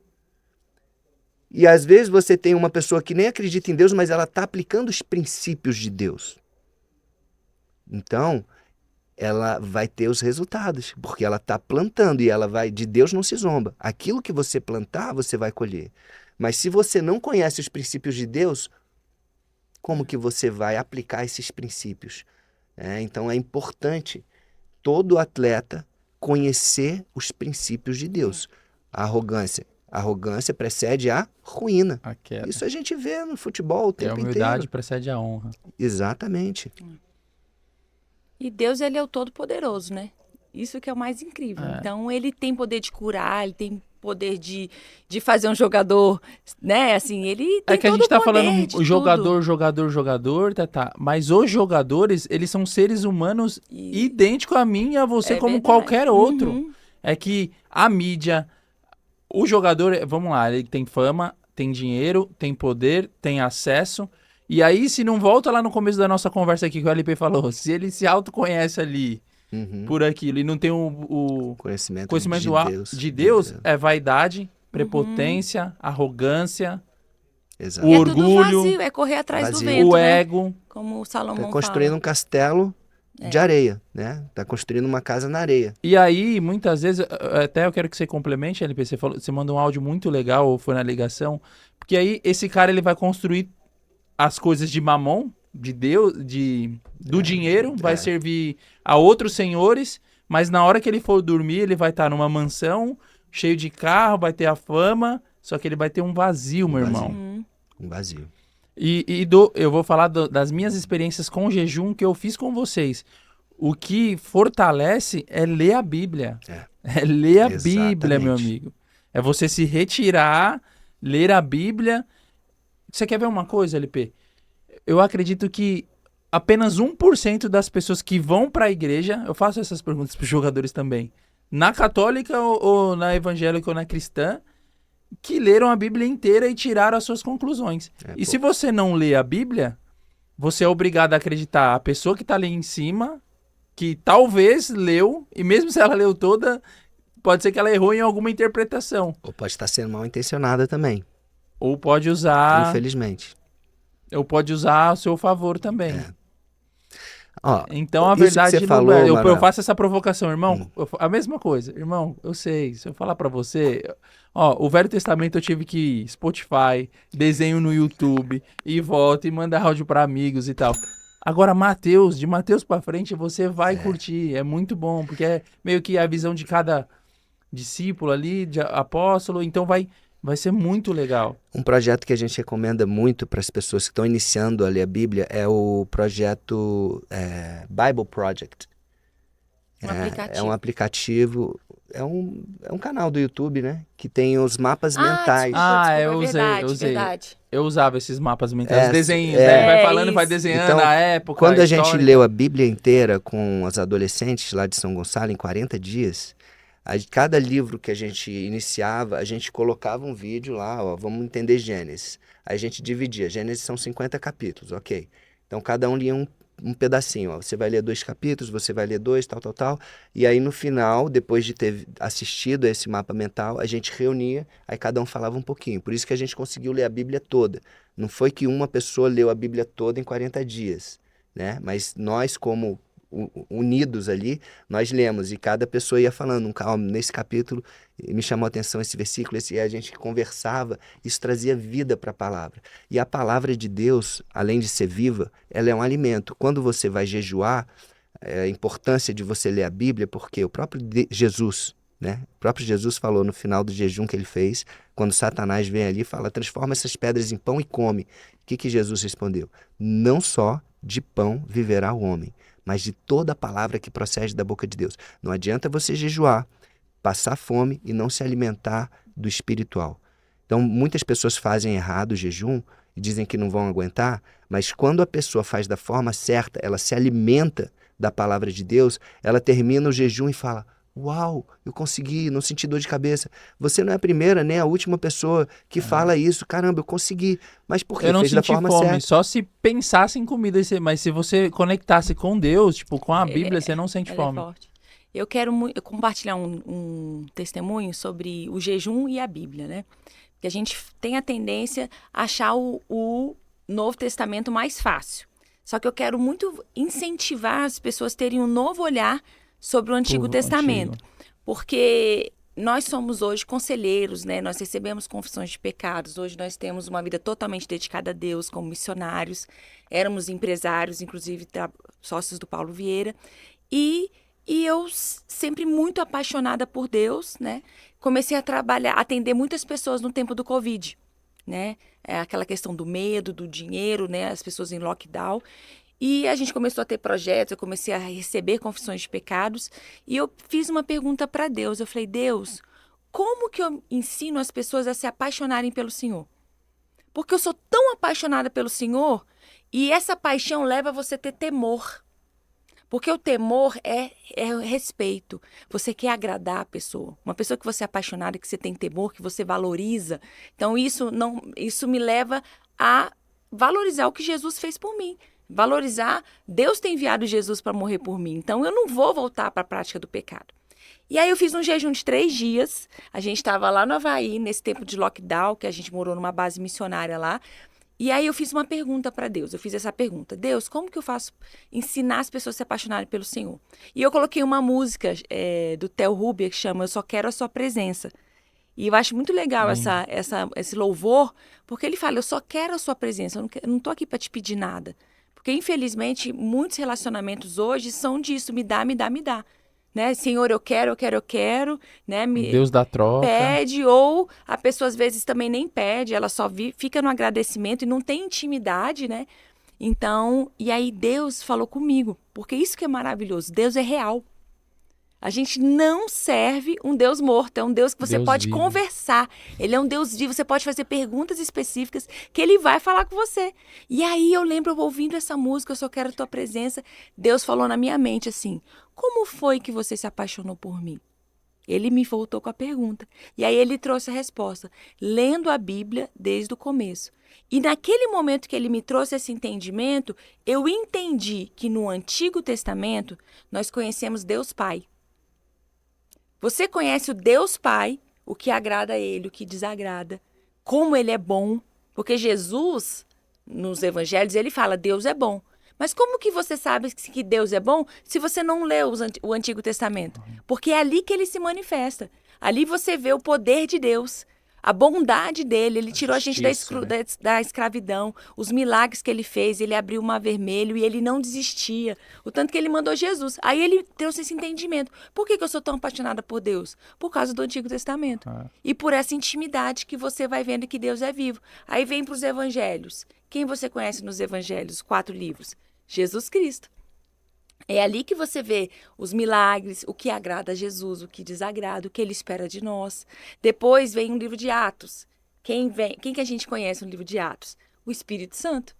E às vezes você tem uma pessoa que nem acredita em Deus, mas ela está aplicando os princípios de Deus. Então, ela vai ter os resultados, porque ela está plantando e ela vai... De Deus não se zomba. Aquilo que você plantar, você vai colher. Mas se você não conhece os princípios de Deus, como que você vai aplicar esses princípios? Então é importante todo atleta conhecer os princípios de Deus. A arrogância precede a ruína. Isso a gente vê no futebol o tempo inteiro. A humildade precede a honra. Exatamente. E Deus, ele é o Todo-Poderoso, né? Isso que é o mais incrível. É. Então, ele tem poder de curar, ele tem poder de fazer um jogador, né? Assim, ele tem É que a todo gente tá o poder falando de jogador, tá. Mas os jogadores, eles são seres humanos E- idênticos a mim e a você, É como verdade. qualquer outro. Uhum. É que a mídia, o jogador, vamos lá, ele tem fama, tem dinheiro, tem poder, tem acesso. E aí, se não volta lá no começo da nossa conversa aqui que o LP falou, se ele se autoconhece ali Uhum. por aquilo e não tem o Conhecimento conhecimento de Deus. é vaidade, prepotência, arrogância, Exato. o E é tudo orgulho, vazio, é correr atrás do Vazio. vento, o né? ego. Como o Tá Salomão construindo fala. um castelo de areia, né? Tá construindo uma casa na areia. E aí, muitas vezes, até eu quero que você complemente, LP, você mandou um áudio muito legal, ou foi na ligação, porque aí esse cara ele vai construir as coisas de mamon, de Deus, do dinheiro, vai servir a outros senhores, mas na hora que ele for dormir, ele vai estar numa mansão, cheio de carro, vai ter a fama, só que ele vai ter um vazio, meu vazio. irmão. Um vazio. Eu vou falar das minhas experiências com o jejum que eu fiz com vocês. O que fortalece é ler a Bíblia. É ler a Bíblia, meu Exatamente. amigo. É você se retirar, ler a Bíblia. Você quer ver uma coisa, LP? Eu acredito que apenas 1% das pessoas que vão para a igreja, eu faço essas perguntas para os jogadores também, na católica ou na evangélica ou na cristã, que leram a Bíblia inteira e tiraram as suas conclusões. E se você não lê a Bíblia, você é obrigado a acreditar a pessoa que está ali em cima, que talvez leu, e mesmo se ela leu toda, pode ser que ela errou em alguma interpretação. Ou pode estar sendo mal intencionada também, Ou pode usar, infelizmente. a seu favor também. Ó, Então a isso que verdade você não falou, é. Eu Manuel. faço essa provocação, irmão. A mesma coisa, irmão. Eu sei. Se eu falar pra você, ó, o Velho Testamento eu tive que ir Spotify, desenho no YouTube e volta e manda áudio pra amigos e tal. Agora Mateus, de Mateus pra frente você vai curtir. É muito bom porque é meio que a visão de cada discípulo ali, de apóstolo. Então vai ser muito legal. Um projeto que a gente recomenda muito para as pessoas que estão iniciando a ler a Bíblia é o projeto Bible Project. Aplicativo. É um aplicativo, é um canal do YouTube, né? Que tem os mapas mentais. Eu usei. Verdade. Eu usava esses mapas mentais, os desenhos, é. né? Vai falando, isso. vai desenhando Então, a época, Quando a gente história. leu a Bíblia inteira com os adolescentes lá de São Gonçalo em 40 dias, cada livro que a gente iniciava, a gente colocava um vídeo lá, ó, vamos entender Gênesis. Aí a gente dividia. Gênesis são 50 capítulos, ok. Então cada um lia um pedacinho. Ó. Você vai ler 2 capítulos, você vai ler 2, tal. E aí no final, depois de ter assistido a esse mapa mental, a gente reunia, aí cada um falava um pouquinho. Por isso que a gente conseguiu ler a Bíblia toda. Não foi que uma pessoa leu a Bíblia toda em 40 dias, né? Mas nós, como unidos ali, nós lemos e cada pessoa ia falando, nesse capítulo me chamou a atenção esse versículo, e a gente conversava, isso trazia vida para a palavra. E a palavra de Deus, além de ser viva, ela é um alimento. Quando você vai jejuar, a importância de você ler a Bíblia, porque o próprio Jesus, né? O próprio Jesus falou no final do jejum que ele fez, quando Satanás vem ali e fala, transforma essas pedras em pão e come. O que Jesus respondeu? Não só de pão viverá o homem, mas de toda a palavra que procede da boca de Deus. Não adianta você jejuar, passar fome e não se alimentar do espiritual. Então, muitas pessoas fazem errado o jejum e dizem que não vão aguentar, mas quando a pessoa faz da forma certa, ela se alimenta da palavra de Deus, ela termina o jejum e fala, uau, eu consegui, não senti dor de cabeça. Você não é a primeira nem a última pessoa que fala isso. Caramba, eu consegui. Mas por quê? Eu não Fez da senti forma fome, certa. só se pensasse em comida. Mas se você conectasse com Deus, tipo, com a Bíblia, você não sente Ela fome. É forte. Eu quero compartilhar um testemunho sobre o jejum e a Bíblia, né? Porque a gente tem a tendência a achar o Novo Testamento mais fácil. Só que eu quero muito incentivar as pessoas a terem um novo olhar sobre o Antigo Testamento. Porque nós somos hoje conselheiros, né? Nós recebemos confissões de pecados. Hoje nós temos uma vida totalmente dedicada a Deus, como missionários. Éramos empresários, inclusive sócios do Paulo Vieira. E eu, sempre muito apaixonada por Deus, né? Comecei a trabalhar, atender muitas pessoas no tempo do Covid, né? Aquela questão do medo, do dinheiro, né? As pessoas em lockdown. E a gente começou a ter projetos, eu comecei a receber confissões de pecados. E eu fiz uma pergunta para Deus. Eu falei, Deus, como que eu ensino as pessoas a se apaixonarem pelo Senhor? Porque eu sou tão apaixonada pelo Senhor e essa paixão leva você a ter temor. Porque o temor é o respeito. Você quer agradar a pessoa. Uma pessoa que você é apaixonada, que você tem temor, que você valoriza. Então, isso me leva a valorizar o que Jesus fez por mim. Valorizar, Deus tem enviado Jesus para morrer por mim. Então, eu não vou voltar para a prática do pecado. E aí eu fiz um jejum de 3 dias. A gente estava lá no Havaí, nesse tempo de lockdown, que a gente morou numa base missionária lá. E aí eu fiz uma pergunta para Deus. Eu fiz essa pergunta. Deus, como que eu faço ensinar as pessoas a se apaixonarem pelo Senhor? E eu coloquei uma música do Theo Huber que chama Eu Só Quero a Sua Presença. E eu acho muito legal esse louvor, porque ele fala, eu só quero a sua presença, eu não estou aqui para te pedir nada. Porque, infelizmente, muitos relacionamentos hoje são disso, me dá, me dá, me dá. Né? Senhor, eu quero, né? Deus dá troca. Pede, ou a pessoa às vezes também nem pede, ela só fica no agradecimento e não tem intimidade, né? Então, e aí Deus falou comigo, porque isso que é maravilhoso, Deus é real. A gente não serve um Deus morto, é um Deus que você pode conversar. Ele é um Deus vivo, você pode fazer perguntas específicas que ele vai falar com você. E aí eu lembro, eu ouvindo essa música, Eu Só Quero a Tua Presença, Deus falou na minha mente assim, como foi que você se apaixonou por mim? Ele me voltou com a pergunta. E aí ele trouxe a resposta, lendo a Bíblia desde o começo. E naquele momento que ele me trouxe esse entendimento, eu entendi que no Antigo Testamento nós conhecemos Deus Pai. Você conhece o Deus Pai, o que agrada a Ele, o que desagrada, como Ele é bom. Porque Jesus, nos evangelhos, ele fala, Deus é bom. Mas como que você sabe que Deus é bom se você não lê o Antigo Testamento? Porque é ali que Ele se manifesta. Ali você vê o poder de Deus, a bondade dele. Ele tirou a gente da escravidão, os milagres que ele fez, ele abriu o mar vermelho e ele não desistia. O tanto que ele mandou Jesus. Aí ele trouxe esse entendimento. Por que eu sou tão apaixonada por Deus? Por causa do Antigo Testamento. E por essa intimidade que você vai vendo que Deus é vivo. Aí vem para os evangelhos. Quem você conhece nos evangelhos, 4 livros? Jesus Cristo. É ali que você vê os milagres, o que agrada a Jesus, o que desagrada, o que ele espera de nós. Depois vem um livro de Atos. Quem que a gente conhece no livro de Atos? O Espírito Santo.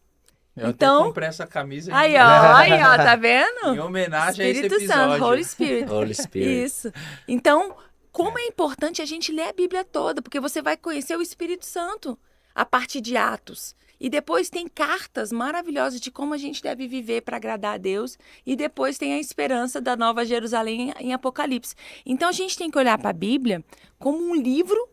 Eu até comprei essa camisa. Aí, ó, tá vendo? Em homenagem Espírito a esse episódio. Santo, Holy Spirit. Holy Spirit. Isso. Então, como é importante a gente ler a Bíblia toda, porque você vai conhecer o Espírito Santo a partir de Atos. E depois tem cartas maravilhosas de como a gente deve viver para agradar a Deus. E depois tem a esperança da Nova Jerusalém em Apocalipse. Então a gente tem que olhar para a Bíblia como um livro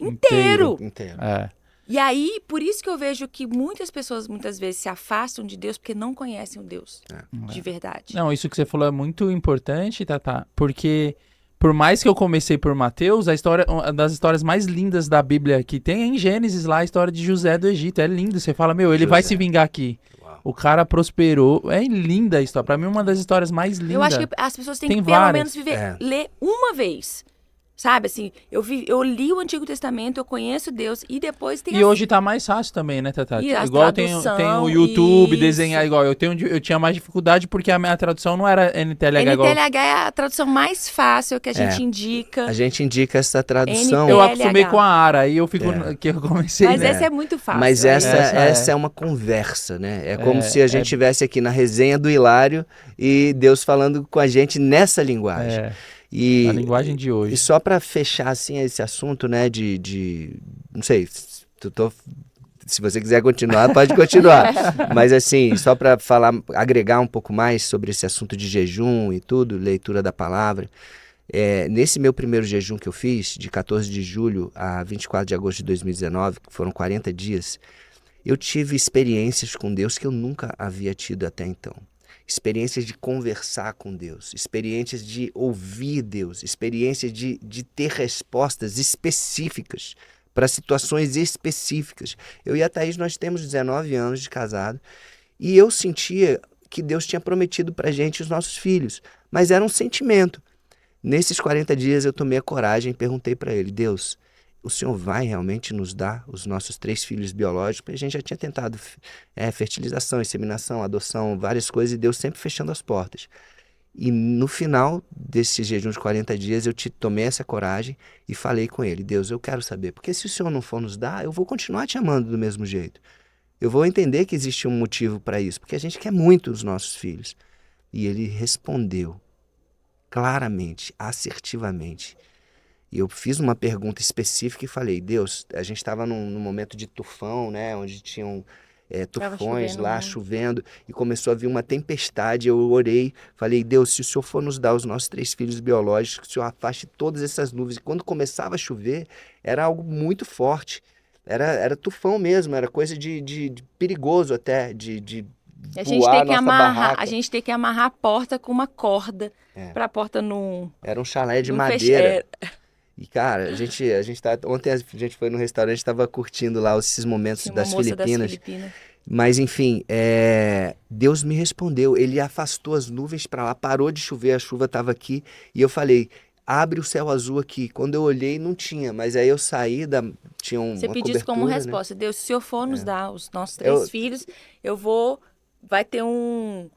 inteiro. É. E aí, por isso que eu vejo que muitas pessoas, muitas vezes, se afastam de Deus porque não conhecem o Deus de verdade. Não, isso que você falou é muito importante, Tatá, porque por mais que eu comecei por Mateus, uma das histórias mais lindas da Bíblia que tem é em Gênesis, lá a história de José do Egito. É lindo, você fala, ele vai se vingar aqui. Uau. O cara prosperou. É linda a história. Pra mim, uma das histórias mais lindas. Eu acho que as pessoas têm que, várias. pelo menos, ler uma vez. Sabe, assim, eu li o Antigo Testamento, eu conheço Deus e depois tem... E hoje tá mais fácil também, né, Tatá? E a igual tem o YouTube, desenhar igual. Eu tinha mais dificuldade porque a minha tradução não era NTLH igual. NTLH é a tradução mais fácil que a gente indica. A gente indica essa tradução. Eu acostumei com a Ara, aí eu fico que eu comecei... Mas essa é muito fácil. Mas essa é uma conversa, né? É como se a gente estivesse aqui na resenha do Hilário e Deus falando com a gente nessa linguagem. E, a linguagem de hoje. E só para fechar assim esse assunto, né, não sei, se você quiser continuar, pode continuar. Mas assim, só para agregar um pouco mais sobre esse assunto de jejum e tudo, leitura da palavra. Nesse meu primeiro jejum que eu fiz, de 14 de julho a 24 de agosto de 2019, que foram 40 dias, eu tive experiências com Deus que eu nunca havia tido até então. Experiências de conversar com Deus, experiências de ouvir Deus, experiências de ter respostas específicas para situações específicas. Eu e a Thaís, nós temos 19 anos de casado e eu sentia que Deus tinha prometido para a gente os nossos filhos, mas era um sentimento. Nesses 40 dias eu tomei a coragem e perguntei para ele, Deus, o Senhor vai realmente nos dar os nossos 3 filhos biológicos? Porque a gente já tinha tentado fertilização, inseminação, adoção, várias coisas, e Deus sempre fechando as portas. E no final desse jejum de 40 dias, eu tomei essa coragem e falei com ele: Deus, eu quero saber, porque se o Senhor não for nos dar, eu vou continuar te amando do mesmo jeito. Eu vou entender que existe um motivo para isso, porque a gente quer muito os nossos filhos. E ele respondeu claramente, assertivamente. E eu fiz uma pergunta específica e falei: Deus, a gente estava num momento de tufão, né, onde tinham tufões lá, chovendo, e começou a vir uma tempestade. Eu orei, falei: Deus, se o Senhor for nos dar os nossos 3 filhos biológicos, que o Senhor afaste todas essas nuvens. E quando começava a chover, era algo muito forte, era tufão mesmo, era coisa de perigoso até, de a gente voar tem que a nossa amarrar, barraca. a gente tem que amarrar a porta com uma corda, para a porta não... Era um chalé de madeira. E, cara, ontem a gente foi no restaurante, estava curtindo lá esses momentos das Filipinas. Mas, enfim, Deus me respondeu. Ele afastou as nuvens para lá, parou de chover, a chuva estava aqui. E eu falei: abre o céu azul aqui. Quando eu olhei, não tinha. Mas aí eu saí, tinha uma Você pediu isso como resposta: Deus, se o Senhor for nos dar os nossos 3 filhos, vai ter um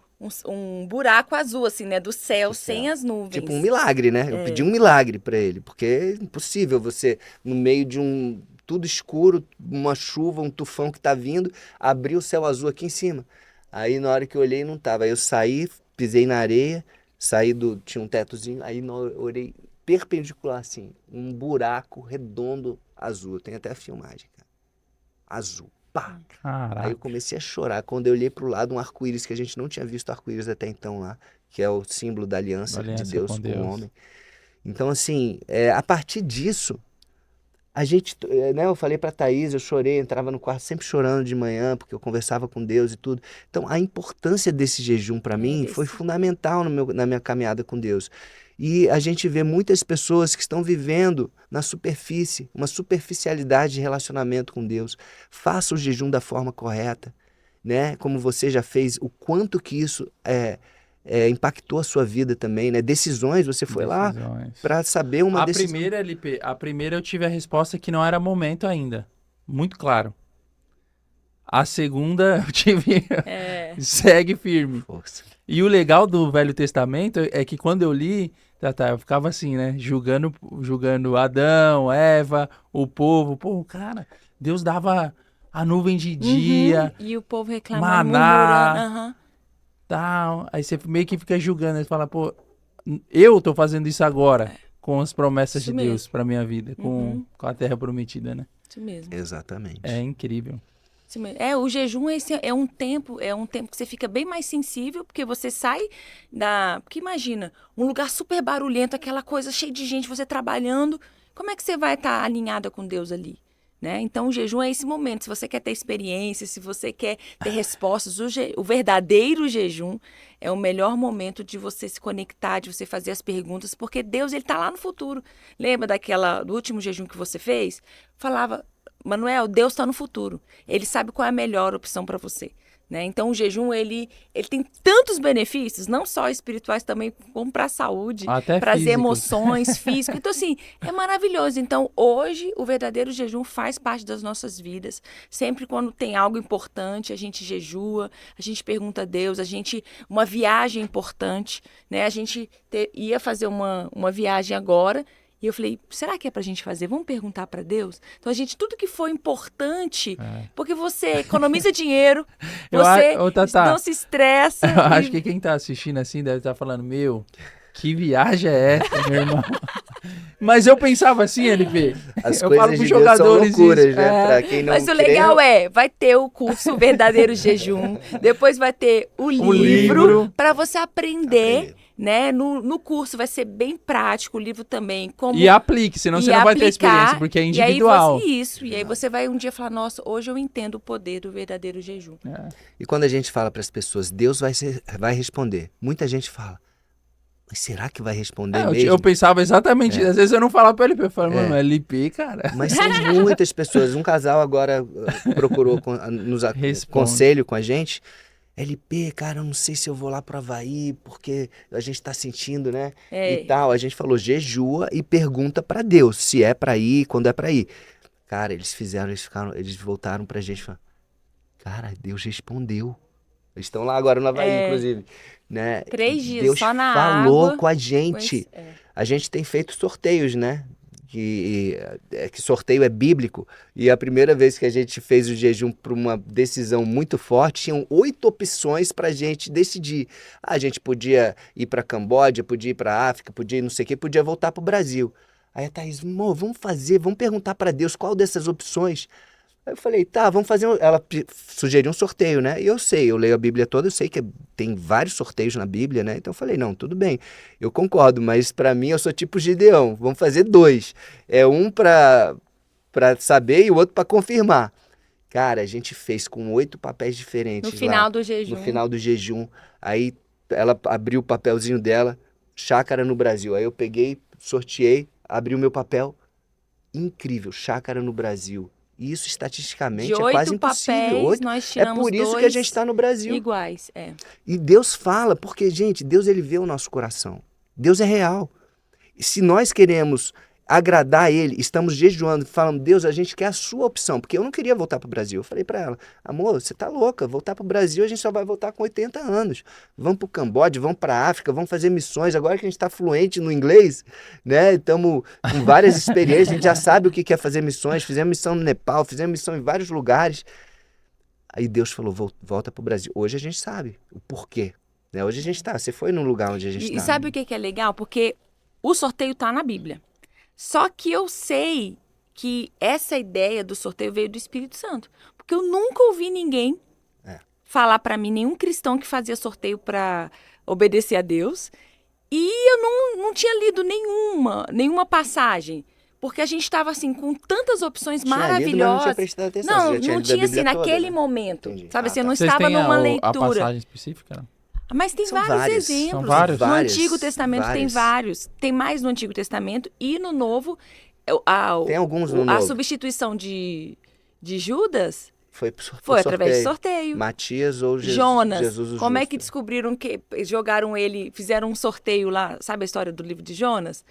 buraco azul, assim, né, do céu, sem as nuvens. Tipo um milagre, né? Eu pedi um milagre para ele, porque é impossível você, no meio de tudo escuro, uma chuva, um tufão que tá vindo, abrir o céu azul aqui em cima. Aí na hora que eu olhei, não tava. Aí eu saí, pisei na areia, tinha um tetozinho, aí eu orei perpendicular assim, um buraco redondo azul. Tem até a filmagem, cara. Azul. Pá. Caraca. Aí eu comecei a chorar. Quando eu olhei pro lado, um arco-íris, que a gente não tinha visto arco-íris até então lá, que é o símbolo da aliança de Deus com o homem. Então, assim, a partir disso, a gente, né, eu falei pra Thaís, eu chorei, entrava no quarto sempre chorando de manhã, porque eu conversava com Deus e tudo. Então, a importância desse jejum para mim foi fundamental na minha caminhada com Deus. E a gente vê muitas pessoas que estão vivendo na superfície, uma superficialidade de relacionamento com Deus. Faça o jejum da forma correta, né? Como você já fez, o quanto que isso impactou a sua vida também, né? Decisões, você foi lá para saber uma decisão. Primeira, LP, a primeira eu tive a resposta que não era momento ainda, muito claro. A segunda eu tive segue firme. Força. E o legal do Velho Testamento é que quando eu li, eu ficava assim, né? Julgando Adão, Eva, o povo. Pô, cara, Deus dava a nuvem de dia. E o povo reclamando, maná, murmurando. Tal. Aí você meio que fica julgando. Você fala: pô, eu tô fazendo isso agora com as promessas de Deus pra minha vida, com a terra prometida, né? Isso mesmo. Exatamente. É incrível. O jejum é um tempo que você fica bem mais sensível, porque você sai porque imagina, um lugar super barulhento, aquela coisa cheia de gente, você trabalhando, como é que você vai estar alinhada com Deus ali? Né? Então o jejum é esse momento, se você quer ter experiência, se você quer ter respostas, o verdadeiro jejum é o melhor momento de você se conectar, de você fazer as perguntas, porque Deus, ele está lá no futuro. Lembra do último jejum que você fez? Falava: Manuel, Deus está no futuro. Ele sabe qual é a melhor opção para você. Né? Então, o jejum, ele tem tantos benefícios, não só espirituais, também como para a saúde, para as emoções, físicas. Então, assim, é maravilhoso. Então, hoje, o verdadeiro jejum faz parte das nossas vidas. Sempre quando tem algo importante, a gente jejua, a gente pergunta a Deus, uma viagem importante, né? A gente ia fazer uma viagem agora. E eu falei: será que é pra gente fazer? Vamos perguntar para Deus? Então, tudo que for importante, porque você economiza dinheiro, você não se estressa. Eu acho que quem tá assistindo assim deve estar falando: meu, que viagem é essa, meu irmão? Mas eu pensava assim, LP. Eu falo pros jogadores são loucuras, né? Pra quem não Mas o legal vai ter o curso Verdadeiro Jejum, depois vai ter o livro para você aprender. Né? No curso vai ser bem prático, o livro também. E aplique, senão você não vai ter experiência, porque é individual. E aí você vai um dia falar: nossa, hoje eu entendo o poder do verdadeiro jejum. E quando a gente fala para as pessoas: Deus vai responder, muita gente fala: mas será que vai responder mesmo? Eu pensava exatamente, às vezes eu não falava para LP, eu falava: mano, LP, cara. Mas são muitas pessoas. Um casal agora procurou conselho com a gente. LP, cara, eu não sei se eu vou lá pro Havaí, porque a gente tá sentindo, né? É. E tal. A gente falou, jejua e pergunta pra Deus se é pra ir, quando é pra ir. Cara, eles voltaram pra gente e falaram, cara, Deus respondeu. Eles estão lá agora no Havaí, inclusive, né? 3 dias Deus só na falou água. com a gente. Pois é. A gente tem feito sorteios, né? Que sorteio é bíblico. E a primeira vez que a gente fez o jejum por uma decisão muito forte, tinham 8 opções para a gente decidir. A gente podia ir para Camboja, podia ir para África, podia ir não sei o quê, podia voltar para o Brasil. Aí a Thaís, vamos perguntar para Deus qual dessas opções. Aí eu falei, tá, vamos fazer. Ela sugeriu um sorteio, né? E eu leio a Bíblia toda, eu sei que tem vários sorteios na Bíblia, né? Então eu falei, não, tudo bem, eu concordo, mas pra mim eu sou tipo Gideão, vamos fazer 2. É um pra saber e o outro pra confirmar. Cara, a gente fez com 8 papéis diferentes No final lá, do jejum. no final do jejum. Aí ela abriu o papelzinho dela, Chácara no Brasil. Aí eu peguei, sorteei, abri o meu papel. Incrível, Chácara no Brasil. E isso, estatisticamente, De é quase 8 impossível. papéis, 8. nós É tiramos por isso que a 2 gente está no Brasil. iguais. É. E Deus fala, porque, gente, Deus ele vê o nosso coração. Deus é real. E se nós queremos agradar Ele, estamos jejuando, falando, Deus, a gente quer a sua opção, porque eu não queria voltar para o Brasil. Eu falei para ela, amor, você tá louca, voltar para o Brasil a gente só vai voltar com 80 anos. Vamos para o Camboja, vamos para a África, vamos fazer missões. Agora que a gente está fluente no inglês, né, estamos com várias experiências, a gente já sabe o que é fazer missões, fizemos missão no Nepal, fizemos missão em vários lugares. Aí Deus falou, volta para o Brasil. Hoje a gente sabe o porquê. Né? Hoje a gente tá, você foi num lugar onde a gente E tá. sabe o que é legal? Porque o sorteio tá na Bíblia. Só que eu sei que essa ideia do sorteio veio do Espírito Santo. Porque eu nunca ouvi ninguém falar pra mim, nenhum cristão que fazia sorteio pra obedecer a Deus. E eu não tinha lido nenhuma passagem. Porque a gente estava assim, com tantas opções Tinha maravilhosas. lido, mas não tinha prestado atenção. Não, Você já tinha não lido a tinha assim, Bíblia toda, naquele né? momento. Entendi. Sabe, você tá. não Vocês estava têm numa a leitura. passagem específica? Não? Mas tem São vários vários. exemplos. São vários? No Vários, Antigo Testamento tem vários. vários. Tem mais no Antigo Testamento e no Novo. Tem alguns no A Novo. substituição de Judas Foi por foi através de sorteio. Matias ou Jonas, Jesus o como é Justo. que descobriram que jogaram ele, fizeram um sorteio lá, sabe a história do livro de Jonas?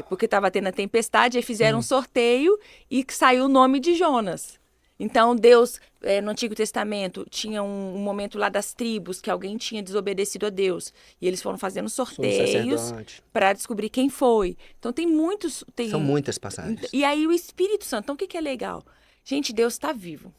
Porque estava tendo a tempestade, aí fizeram um sorteio e saiu o nome de Jonas. Então Deus, no Antigo Testamento, tinha um momento lá das tribos que alguém tinha desobedecido a Deus. E eles foram fazendo Sumo sorteios sacerdote. para descobrir quem foi. Então tem muitos... São muitas passagens. E aí o Espírito Santo, então o que é legal? Gente, Deus está vivo,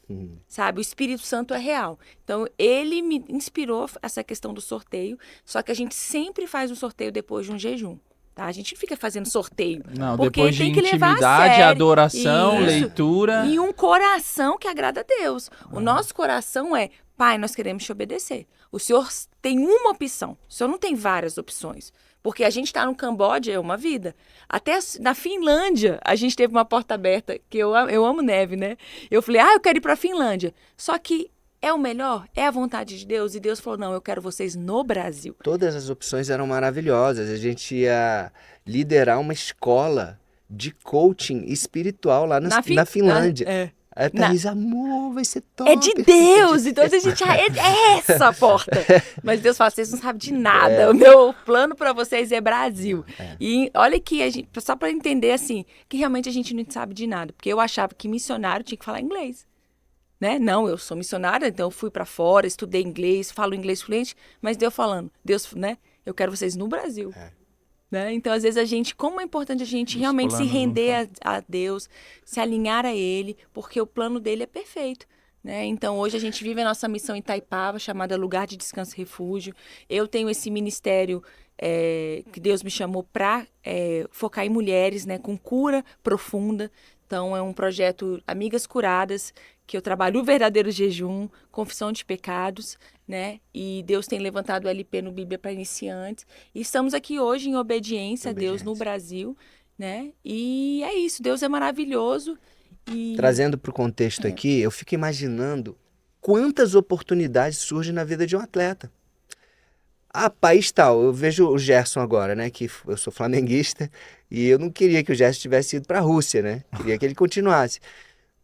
sabe? O Espírito Santo é real. Então, ele me inspirou essa questão do sorteio, só que a gente sempre faz um sorteio depois de um jejum, tá? A gente não fica fazendo sorteio. Não, porque depois de tem que levar a intimidade, sério. adoração, Isso. leitura. E um coração que agrada a Deus. O nosso coração é, Pai, nós queremos te obedecer. O Senhor tem uma opção, o Senhor não tem várias opções. Porque a gente está no Camboja, é uma vida. Até na Finlândia, a gente teve uma porta aberta, que eu amo neve, né? Eu falei, eu quero ir para a Finlândia. Só que é o melhor, é a vontade de Deus. E Deus falou, não, eu quero vocês no Brasil. Todas as opções eram maravilhosas. A gente ia liderar uma escola de coaching espiritual lá na Finlândia. A Thaís, amor, vai ser top. É de Deus! Então a gente é essa a porta. Mas Deus fala, vocês não sabem de nada. O meu plano para vocês é Brasil. E olha que a gente, só para entender assim, que realmente a gente não sabe de nada. Porque eu achava que missionário tinha que falar inglês. Né? Não, eu sou missionária, então eu fui para fora, estudei inglês, falo inglês fluente, mas Deus falando, Deus, né? Eu quero vocês no Brasil. Né? Então, às vezes, como é importante a gente realmente se render a Deus, se alinhar a Ele, porque o plano dele é perfeito. Né? Então, hoje a gente vive a nossa missão em Itaipava, chamada Lugar de Descanso e Refúgio. Eu tenho esse ministério que Deus me chamou para focar em mulheres, né, com cura profunda. Então, é um projeto Amigas Curadas, que eu trabalho o verdadeiro jejum, confissão de pecados, né? E Deus tem levantado o LP no Bíblia para iniciantes. E estamos aqui hoje em obediência a Deus no Brasil, né? E é isso, Deus é maravilhoso. E... Trazendo para o contexto aqui, eu fico imaginando quantas oportunidades surgem na vida de um atleta. País tal, eu vejo o Gerson agora, né? Que eu sou flamenguista e eu não queria que o Gerson tivesse ido para a Rússia, né? Queria que ele continuasse.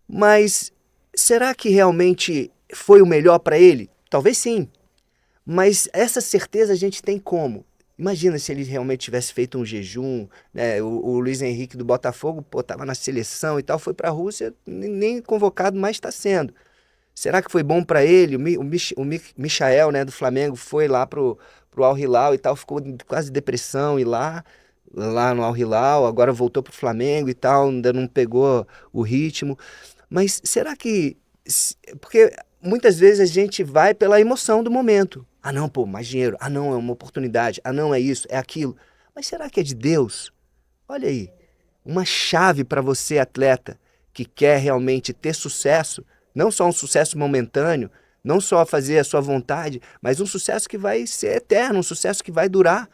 Mas será que realmente foi o melhor para ele? Talvez sim. Mas essa certeza a gente tem como? Imagina se ele realmente tivesse feito um jejum, né? O Luiz Henrique do Botafogo, pô, tava na seleção e tal, foi para a Rússia, nem convocado mais está sendo. Será que foi bom para ele? O Michael, né, do Flamengo, foi lá pro Al Hilal e tal, ficou quase depressão e lá no Al Hilal, agora voltou pro Flamengo e tal, ainda não pegou o ritmo. Mas será que... Porque muitas vezes a gente vai pela emoção do momento. Ah, não, pô, mais dinheiro. Ah, não, é uma oportunidade. Ah, não, é isso, é aquilo. Mas será que é de Deus? Olha aí, uma chave para você, atleta, que quer realmente ter sucesso, não só um sucesso momentâneo, não só fazer a sua vontade, mas um sucesso que vai ser eterno, um sucesso que vai durar.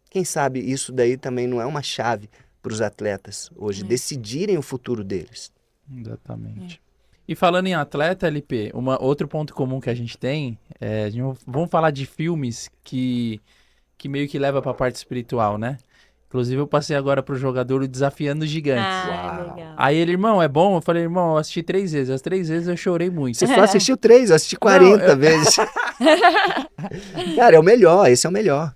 Quem sabe isso daí também não é uma chave para os atletas hoje decidirem o futuro deles. Exatamente. E falando em atleta, LP, outro ponto comum que a gente tem, vamos falar de filmes que meio que leva para a parte espiritual, né? Inclusive eu passei agora pro jogador o Desafiando os Gigantes. Legal. Aí ele, irmão, é bom? Eu falei, irmão, eu assisti 3 vezes. As 3 vezes eu chorei muito. Você só assistiu 3, eu assisti 40 vezes. Cara, é o melhor, esse é o melhor.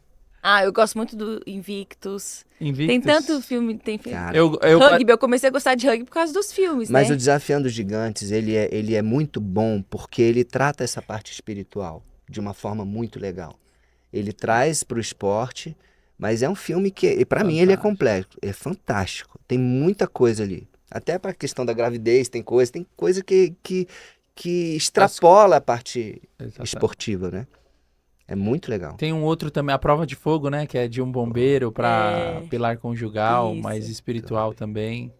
Eu gosto muito do Invictus. Invictus. Tem tanto filme, Cara, Rugby, eu comecei a gostar de rugby por causa dos filmes, mas né? o Desafiando os Gigantes, ele é muito bom porque ele trata essa parte espiritual de uma forma muito legal. Ele traz pro esporte, mas é um filme que, para mim, ele é completo, é fantástico. Tem muita coisa ali. Até para a questão da gravidez, tem coisa que extrapola a parte esportiva, né? É muito legal. Tem um outro também, A Prova de Fogo, né? Que é de um bombeiro para pilar conjugal, Isso. mais espiritual também.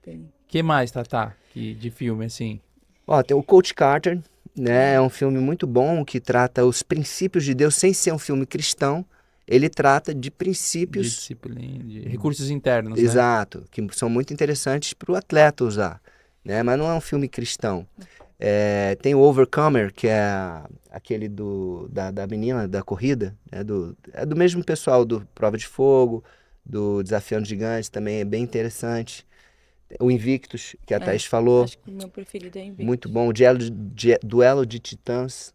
Tem. Que mais, Tatá, de filme, assim? Ó, tem o Coach Carter, né? É um filme muito bom que trata os princípios de Deus sem ser um filme cristão. Ele trata de De princípios, disciplina, de recursos internos, né? exato, que são muito interessantes para o atleta usar, né? Mas não é um filme cristão. Tem o Overcomer, que é aquele da menina da corrida, né? É do mesmo pessoal do Prova de Fogo, do Desafiando Gigantes, também é bem interessante. O Invictus, que a Thaís falou, Acho que o meu preferido é Invictus. muito bom. O Duelo de Titãs,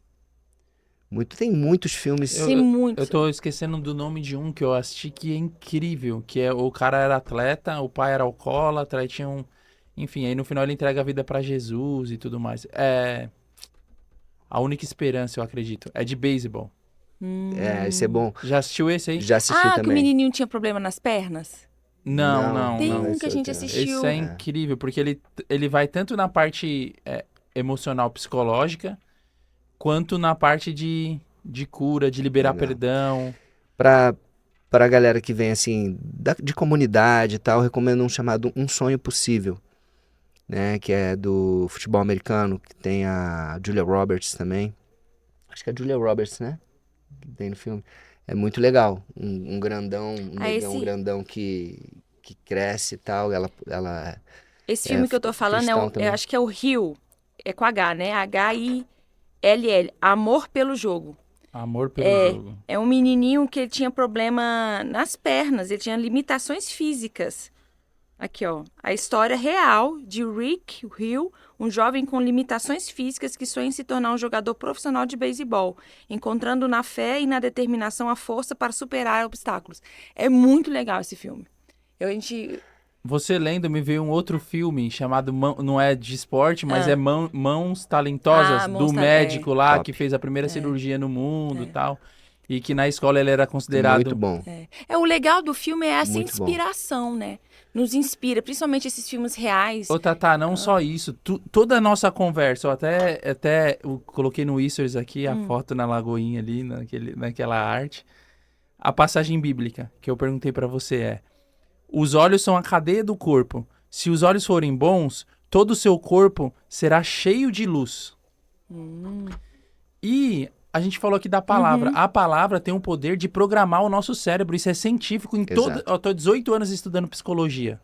tem muitos filmes. Sim, muito. Eu tô esquecendo do nome de um que eu assisti que é incrível, que é o cara era atleta, o pai era alcoólatra, aí tinha um... Enfim, aí no final ele entrega a vida pra Jesus e tudo mais. É A Única Esperança, eu acredito. É de beisebol. Esse é bom. Já assistiu esse aí? Já assisti que o também. menininho tinha problema nas pernas? Não. Tem não. um que a gente assistiu. Esse é incrível, porque ele vai tanto na parte emocional, psicológica, quanto na parte de cura, de liberar Legal. perdão. Pra galera que vem assim, de comunidade e tal, eu recomendo um chamado Um Sonho Possível, né? Que é do futebol americano, que tem a Julia Roberts também. Acho que é a Julia Roberts, né? Que tem no filme. É muito legal. Um grandão, negão grandão que cresce e tal. Ela Esse filme que eu tô falando cristão também. eu acho que é o Hill. É com H, né? H-I-L-L. Amor pelo Jogo. Amor pelo jogo. É um menininho que ele tinha problema nas pernas, ele tinha limitações físicas. Aqui, ó. A história real de Rick Hill, um jovem com limitações físicas que sonha em se tornar um jogador profissional de beisebol, encontrando na fé e na determinação a força para superar obstáculos. É muito legal esse filme. Você lendo, me veio um outro filme chamado, não é de esporte, mas é Mãos Talentosas, do médico lá Top. que fez a primeira cirurgia no mundo e tal. E que na escola ele era considerado... Muito bom. O legal do filme é essa Muito bom. inspiração, né? Nos inspira, principalmente esses filmes reais. Ô, Tatá, não só isso, toda a nossa conversa, eu coloquei no Stories aqui a foto na lagoinha ali, naquela arte. A passagem bíblica que eu perguntei pra você os olhos são a cadeia do corpo. Se os olhos forem bons, todo o seu corpo será cheio de luz. E a gente falou aqui da palavra. A palavra tem o poder de programar o nosso cérebro. Isso é científico. Eu tô 18 anos estudando psicologia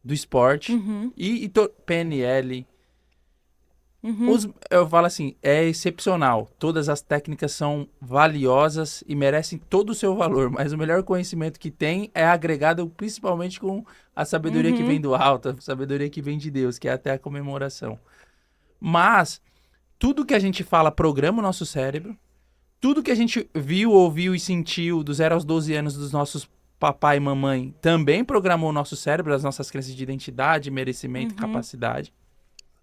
do esporte e PNL. Eu falo assim, é excepcional. Todas as técnicas são valiosas e merecem todo o seu valor. Mas o melhor conhecimento que tem é agregado principalmente com a sabedoria que vem do alto, a sabedoria que vem de Deus, que é até a comemoração. Mas tudo que a gente fala programa o nosso cérebro. Tudo que a gente viu, ouviu e sentiu do 0 aos 12 anos dos nossos papai e mamãe também programou o nosso cérebro, as nossas crenças de identidade, merecimento, capacidade.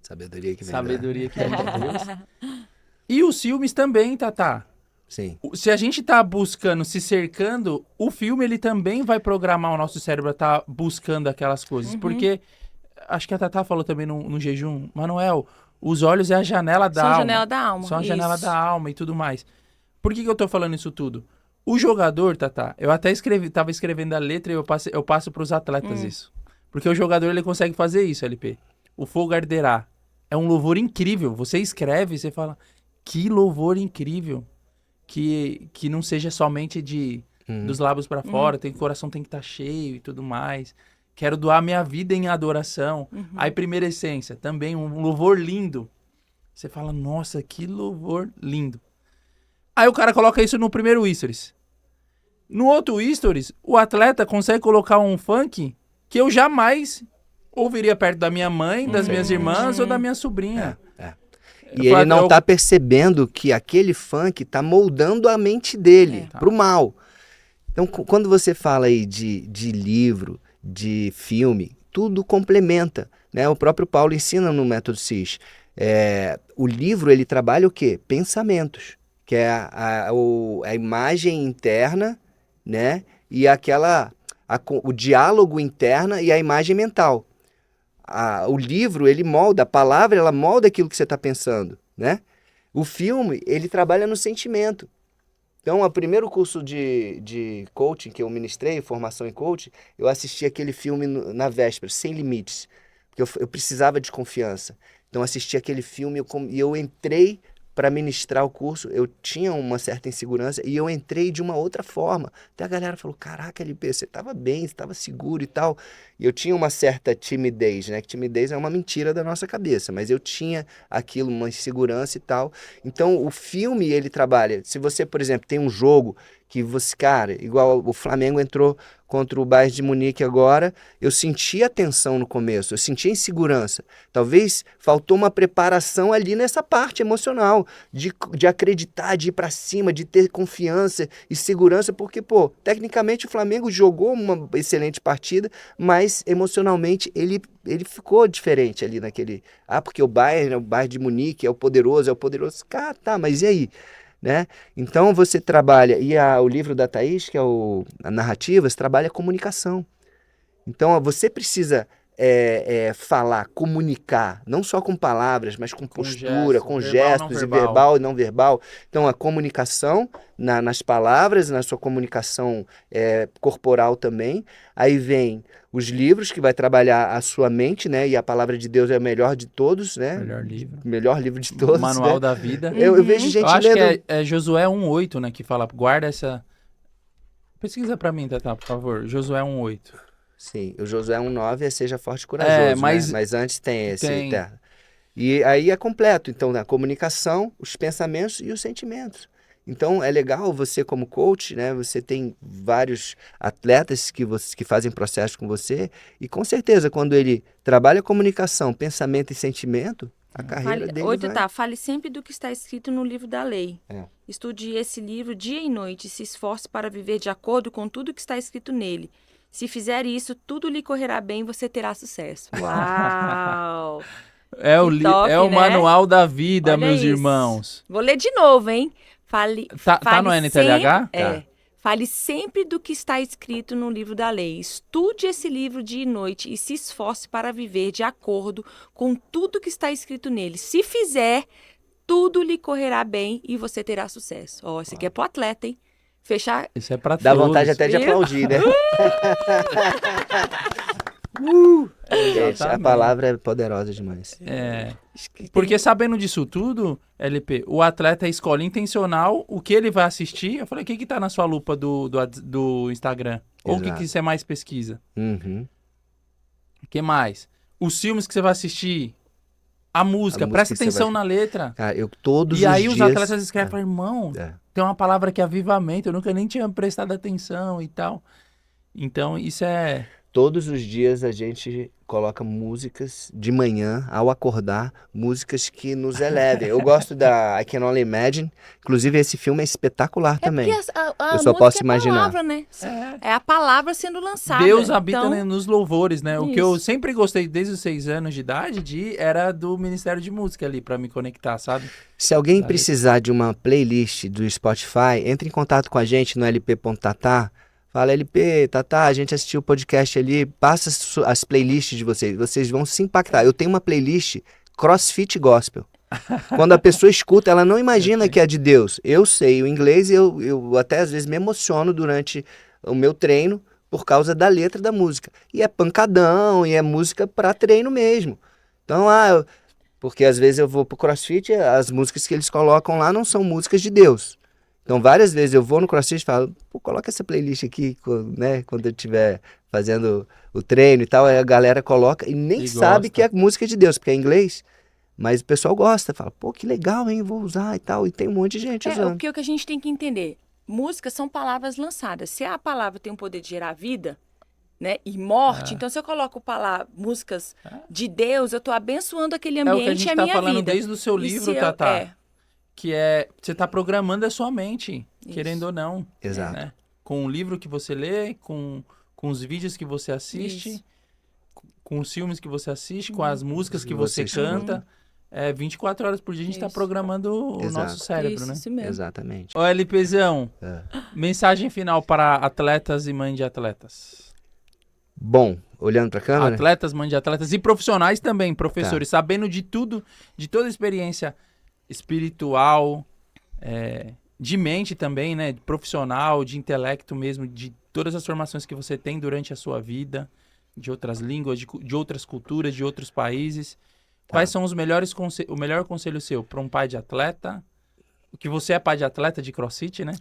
Sabedoria que vem Sabedoria que vem de Deus. E os filmes também, Tatá. Sim. Se a gente tá buscando, se cercando, o filme ele também vai programar o nosso cérebro a tá buscando aquelas coisas. Porque, acho que a Tatá falou também no jejum, Manuel, os olhos é a janela da alma. São a janela da alma. São a janela da alma e tudo mais. Por que eu tô falando isso tudo? O jogador, Tatá, eu até tava escrevendo a letra e eu passo pros atletas isso. Porque o jogador ele consegue fazer isso, LP. O fogo arderá. É um louvor incrível. Você escreve e você fala, que louvor incrível. Que não seja somente dos lábios para fora, o coração tem que estar cheio e tudo mais. Quero doar minha vida em adoração. Aí, primeira essência, também um louvor lindo. Você fala, nossa, que louvor lindo. Aí o cara coloca isso no primeiro stories. No outro stories, o atleta consegue colocar um funk que eu jamais ouviria perto da minha mãe, das minhas irmãs ou da minha sobrinha. E ele não tá percebendo que aquele funk tá moldando a mente dele pro mal. Então, quando você fala aí de livro, de filme, tudo complementa, né? O próprio Paulo ensina no Método CIS. O livro, ele trabalha o quê? Pensamentos, que é a imagem interna, né? E o diálogo interno e a imagem mental. O livro, ele molda, a palavra, ela molda aquilo que você está pensando, né? O filme, ele trabalha no sentimento. Então, o primeiro curso de coaching que eu ministrei, formação em coaching, eu assisti aquele filme na véspera, Sem Limites, porque eu precisava de confiança. Então, eu assisti aquele filme e eu entrei para ministrar o curso, eu tinha uma certa insegurança e eu entrei de uma outra forma. Até a galera falou, caraca, LP, você estava bem, você estava seguro e tal. E eu tinha uma certa timidez, né? Que timidez é uma mentira da nossa cabeça, mas eu tinha aquilo, uma insegurança e tal. Então, o filme, ele trabalha. Se você, por exemplo, tem um jogo que você, cara, igual o Flamengo entrou contra o Bayern de Munique agora, eu senti a tensão no começo, eu senti a insegurança. Talvez faltou uma preparação ali nessa parte emocional, de acreditar, de ir para cima, de ter confiança e segurança, porque, pô, tecnicamente o Flamengo jogou uma excelente partida, mas emocionalmente ele ficou diferente ali naquele... porque o Bayern de Munique é o poderoso. Cara, tá, mas e aí? Né? Então você trabalha, e o livro da Thaís, que é a Narrativas, trabalha a comunicação. Então você precisa falar, comunicar, não só com palavras, mas com postura, com gestos, verbal e não verbal. Então a comunicação nas palavras, na sua comunicação corporal também. Aí vem os livros, que vai trabalhar a sua mente, né? E a palavra de Deus é o melhor de todos, né? Melhor livro de todos. Manual né? da vida. Eu vejo gente acho lendo... que é Josué 1:8, né? Que fala, guarda essa... Pesquisa pra mim, Tatá, por favor. Josué 1:8. Sim, o Josué 1:9 é seja forte e corajoso, mas... né? Mas antes tem esse... E aí é completo. Então, a comunicação, os pensamentos e os sentimentos. Então, é legal você como coach, né? Você tem vários atletas que fazem processo com você e, com certeza, quando ele trabalha comunicação, pensamento e sentimento, a carreira dele fale sempre do que está escrito no livro da lei. Estude esse livro dia e noite e se esforce para viver de acordo com tudo que está escrito nele. Se fizer isso, tudo lhe correrá bem e você terá sucesso. Uau! É o manual da vida, Olha meus isso. irmãos. Vou ler de novo, hein? Fale no NTLH? Fale sempre do que está escrito no livro da lei. Estude esse livro dia e noite e se esforce para viver de acordo com tudo que está escrito nele. Se fizer, tudo lhe correrá bem e você terá sucesso. Isso aqui é pro atleta, hein? Fechar. Isso é pra Dá todos. vontade até de aplaudir, né? Gente, a palavra é poderosa demais. Porque sabendo disso tudo, LP, o atleta escolhe intencional o que ele vai assistir. Eu falei, o que tá na sua lupa do Instagram? Ou o que você mais pesquisa? O que mais? Os filmes que você vai assistir, a música, presta atenção na letra. Cara, todos os dias... E aí os atletas escrevem, falam, irmão, tem uma palavra que é avivamento, eu nunca nem tinha prestado atenção e tal. Então, isso é... Todos os dias a gente coloca músicas de manhã, ao acordar, músicas que nos elevem. Eu gosto da I Can Only Imagine, inclusive esse filme é espetacular também. Porque a Eu só música posso é imaginar. palavra, né? É a palavra sendo lançada. Deus habita então, nos louvores, né? O que eu isso. sempre gostei desde os 6 anos de idade era do Ministério de Música ali, pra me conectar, sabe? Se alguém Daí. precisar de uma playlist do Spotify, entre em contato com a gente no lp.tatá. Fala, LP, Tatá, a gente assistiu o podcast ali, passa as playlists de vocês, vocês vão se impactar. Eu tenho uma playlist CrossFit Gospel. Quando a pessoa escuta, ela não imagina que é de Deus. Eu sei o inglês e eu até às vezes me emociono durante o meu treino por causa da letra da música. E é pancadão, e é música para treino mesmo. Então, porque às vezes eu vou pro CrossFit, as músicas que eles colocam lá não são músicas de Deus. Então, várias vezes eu vou no CrossFit e falo, pô, coloca essa playlist aqui, né, quando eu estiver fazendo o treino e tal, aí a galera coloca e nem sabe gosta. que é música de Deus, porque é em inglês, mas o pessoal gosta, fala, pô, que legal, hein, vou usar e tal, e tem um monte de gente usando. Porque o que a gente tem que entender, músicas são palavras lançadas. Se a palavra tem o poder de gerar vida, né, e morte, então se eu coloco músicas de Deus, eu estou abençoando aquele É o que a ambiente gente e a tá minha falando vida. desde o seu E livro, se Tatá. Que é, você tá programando a sua mente, Isso. querendo ou não. Exato. Né? Com o livro que você lê, com os vídeos que você assiste, Isso. com os filmes que você assiste, com as músicas que você Você canta. 24 horas por dia a gente tá Isso. programando o Exato. nosso cérebro, né? Isso mesmo. Exatamente. Ó, LPzão, É. mensagem final para atletas e mãe de atletas. Bom, olhando pra câmera, Atletas, mãe de atletas e profissionais também, professores, sabendo de tudo, de toda a experiência espiritual, de mente também, né? Profissional, de intelecto mesmo, de todas as formações que você tem durante a sua vida, de outras línguas, de outras culturas, de outros países. Quais são os melhores o melhor conselho seu para um pai de atleta? Que você é pai de atleta de CrossFit, né?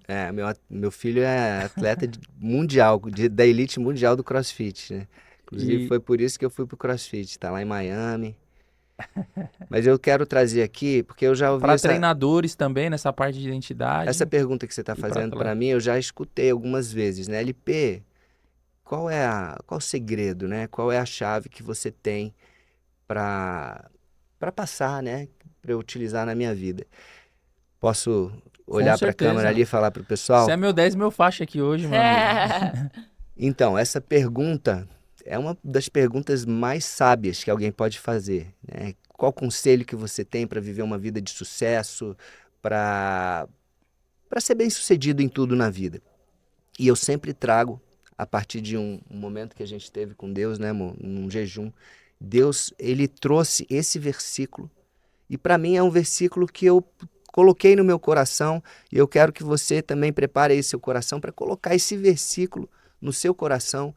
meu filho é atleta mundial, da elite mundial do CrossFit, né? Inclusive foi por isso que eu fui pro CrossFit, tá lá em Miami. Mas eu quero trazer aqui, porque eu já ouvi Para treinadores também, nessa parte de identidade. essa pergunta que você está E pra fazendo para atleta. mim, eu já escutei algumas vezes, né? LP, qual o segredo, né? Qual é a chave que você tem para passar, né? Para eu utilizar na minha vida? Posso olhar para a certeza. câmera ali e falar para o pessoal? Você é meu 10, meu faixa aqui hoje, meu amigo. Então, essa pergunta é uma das perguntas mais sábias que alguém pode fazer, né? Qual conselho que você tem para viver uma vida de sucesso, para ser bem-sucedido em tudo na vida? E eu sempre trago, a partir de um momento que a gente teve com Deus, né, num jejum, Deus, ele trouxe esse versículo, e para mim é um versículo que eu coloquei no meu coração, e eu quero que você também prepare aí seu coração para colocar esse versículo no seu coração,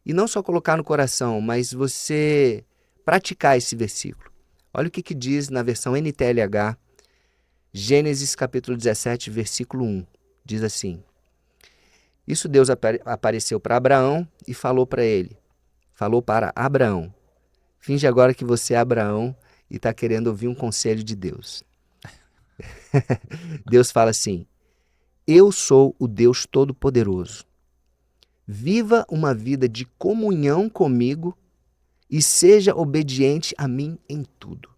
e não só colocar no coração, mas você praticar esse versículo. Olha o que diz na versão NTLH, Gênesis capítulo 17, versículo 1. Diz assim: Isso Deus apareceu para Abraão e falou para Abraão, finge agora que você é Abraão e está querendo ouvir um conselho de Deus. Deus fala assim: Eu sou o Deus Todo-Poderoso. Viva uma vida de comunhão comigo e seja obediente a mim em tudo.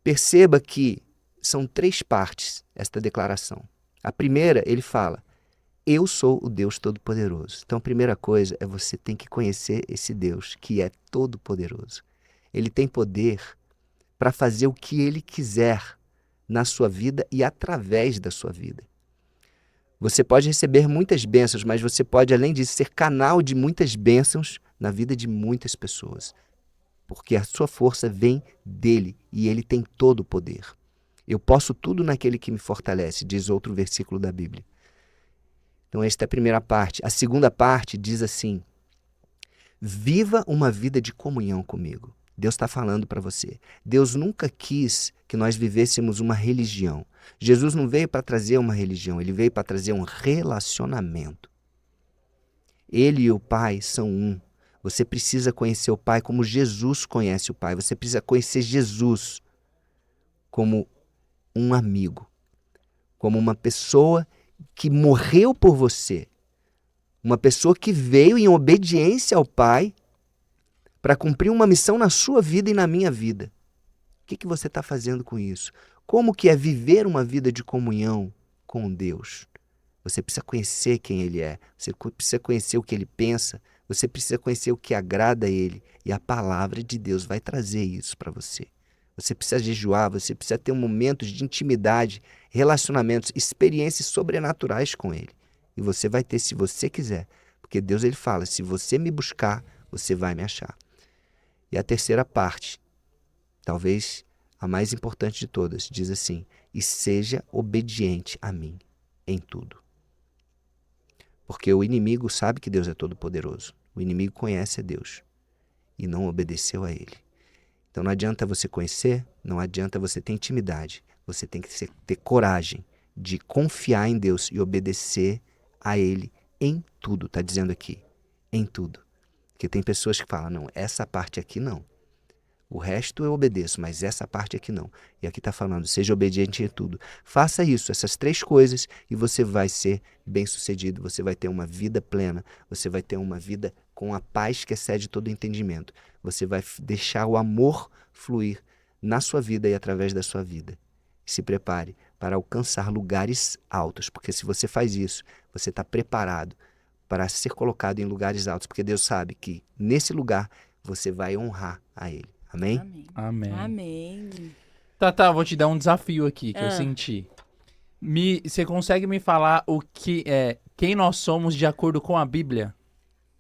Perceba que são 3 partes esta declaração. A primeira, ele fala: Eu sou o Deus Todo-Poderoso. Então, a primeira coisa é você tem que conhecer esse Deus que é todo-poderoso. Ele tem poder para fazer o que ele quiser na sua vida e através da sua vida. Você pode receber muitas bênçãos, mas você pode, além disso, ser canal de muitas bênçãos na vida de muitas pessoas. Porque a sua força vem dele e ele tem todo o poder. Eu posso tudo naquele que me fortalece, diz outro versículo da Bíblia. Então, esta é a primeira parte. A segunda parte diz assim: Viva uma vida de comunhão comigo. Deus está falando para você. Deus nunca quis que nós vivêssemos uma religião. Jesus não veio para trazer uma religião, ele veio para trazer um relacionamento. Ele e o Pai são um. Você precisa conhecer o Pai como Jesus conhece o Pai. Você precisa conhecer Jesus como um amigo, como uma pessoa que morreu por você. Uma pessoa que veio em obediência ao Pai para cumprir uma missão na sua vida e na minha vida. O que você está fazendo com isso? Como que é viver uma vida de comunhão com Deus? Você precisa conhecer quem Ele é, você precisa conhecer o que Ele pensa, você precisa conhecer o que agrada a Ele, e a palavra de Deus vai trazer isso para você. Você precisa jejuar, você precisa ter momentos de intimidade, relacionamentos, experiências sobrenaturais com Ele. E você vai ter se você quiser, porque Deus ele fala, se você me buscar, você vai me achar. E a terceira parte, talvez a mais importante de todas, diz assim, e seja obediente a mim em tudo. Porque o inimigo sabe que Deus é todo-poderoso. O inimigo conhece a Deus e não obedeceu a Ele. Então não adianta você conhecer, não adianta você ter intimidade. Você tem que ter coragem de confiar em Deus e obedecer a Ele em tudo. Está dizendo aqui, em tudo. Porque tem pessoas que falam, não, essa parte aqui não. O resto eu obedeço, mas essa parte aqui não. E aqui está falando, seja obediente em tudo. Faça isso, essas 3 coisas, e você vai ser bem-sucedido. Você vai ter uma vida plena. Você vai ter uma vida com a paz que excede todo entendimento. Você vai deixar o amor fluir na sua vida e através da sua vida. E se prepare para alcançar lugares altos, porque se você faz isso, você está preparado para ser colocado em lugares altos, porque Deus sabe que nesse lugar você vai honrar a Ele. Amém? Amém. Amém. Tá, vou te dar um desafio aqui que eu senti. Você consegue me falar o que é quem nós somos de acordo com a Bíblia?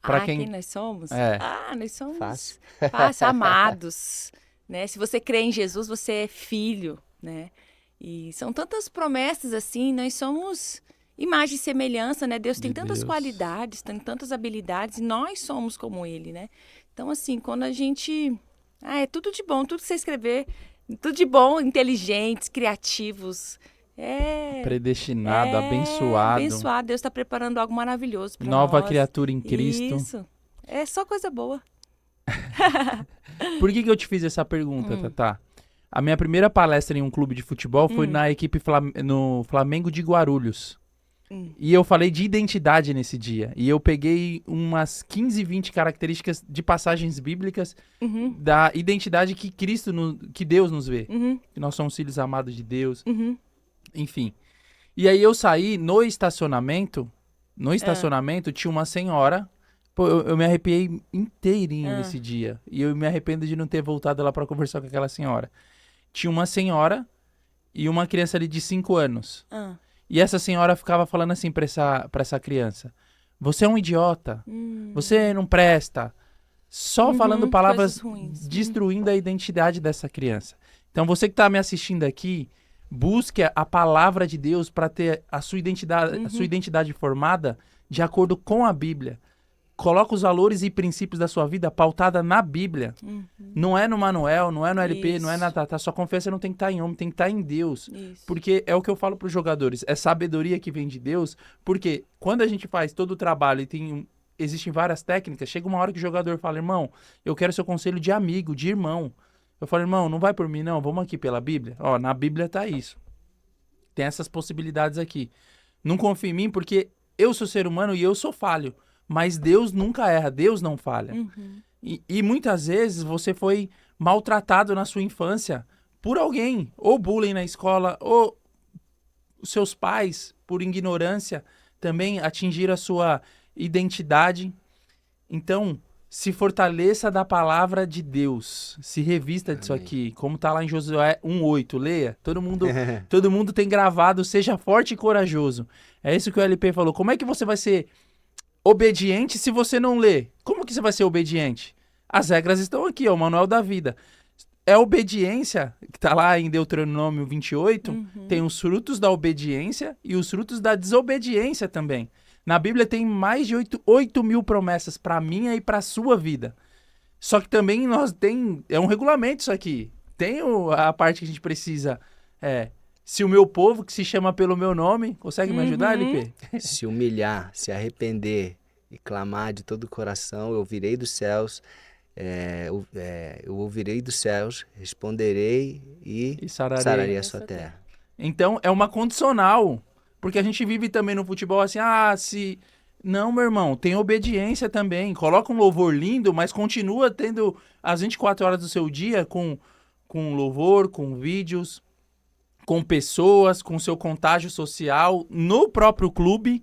Pra quem nós somos? É. Nós somos Fácil. amados, né? Se você crê em Jesus, você é filho, né? E são tantas promessas assim, nós somos imagem e semelhança, né? Deus tem tantas qualidades, tem tantas habilidades, e nós somos como Ele, né? Então, assim, quando a gente... é tudo de bom, tudo que você escrever, tudo de bom, inteligentes, criativos. Predestinado, abençoado. Abençoado, Deus está preparando algo maravilhoso para nós. Nova criatura em Cristo. Isso, é só coisa boa. Por que eu te fiz essa pergunta, Tatá? A minha primeira palestra em um clube de futebol foi na equipe no Flamengo de Guarulhos. E eu falei de identidade nesse dia. E eu peguei umas 15, 20 características de passagens bíblicas da identidade que que Deus nos vê. Que nós somos filhos amados de Deus. Enfim. E aí eu saí no estacionamento. No estacionamento tinha uma senhora. Pô, eu me arrepiei inteirinho nesse dia. E eu me arrependo de não ter voltado lá para conversar com aquela senhora. Tinha uma senhora e uma criança ali de 5 anos. E essa senhora ficava falando assim pra essa criança. Você é um idiota. Você não presta. Só falando palavras ruins, destruindo a identidade dessa criança. Então você que tá me assistindo aqui, busque a palavra de Deus para ter a sua identidade formada de acordo com a Bíblia. Coloca os valores e princípios da sua vida pautada na Bíblia. Não é no Manuel, não é no LP, não é na Tatá. Sua confiança não tem que estar em homem, tem que estar em Deus. Porque é o que eu falo para os jogadores. É sabedoria que vem de Deus. Porque quando a gente faz todo o trabalho e existem várias técnicas, chega uma hora que o jogador fala, irmão, eu quero seu conselho de amigo, de irmão. Eu falo, irmão, não vai por mim não, vamos aqui pela Bíblia. Ó, na Bíblia tá isso. Tem essas possibilidades aqui. Não confia em mim porque eu sou ser humano e eu sou falho. Mas Deus nunca erra, Deus não falha. E muitas vezes você foi maltratado na sua infância por alguém, ou bullying na escola, ou os seus pais, por ignorância, também atingiram a sua identidade. Então, se fortaleça da palavra de Deus, se revista disso aqui, como está lá em Josué 1:8, leia. Todo mundo tem gravado, seja forte e corajoso. É isso que o LP falou. Como é que você vai ser obediente se você não lê? Como que você vai ser obediente? As regras estão aqui, ó, o manual da vida. É a obediência, que está lá em Deuteronômio 28, tem os frutos da obediência e os frutos da desobediência também. Na Bíblia tem mais de 8 mil promessas para a minha e para a sua vida. Só que também é um regulamento isso aqui. Tem a parte que a gente precisa... Se o meu povo, que se chama pelo meu nome... Consegue me ajudar, LP? Se humilhar, se arrepender e clamar de todo o coração, eu virei dos céus, eu ouvirei dos céus, responderei e sararei a sua terra. Então, é uma condicional. Porque a gente vive também no futebol assim, se Não, meu irmão, tem obediência também. Coloca um louvor lindo, mas continua tendo as 24 horas do seu dia com louvor, com vídeos, com pessoas, com seu contágio social no próprio clube.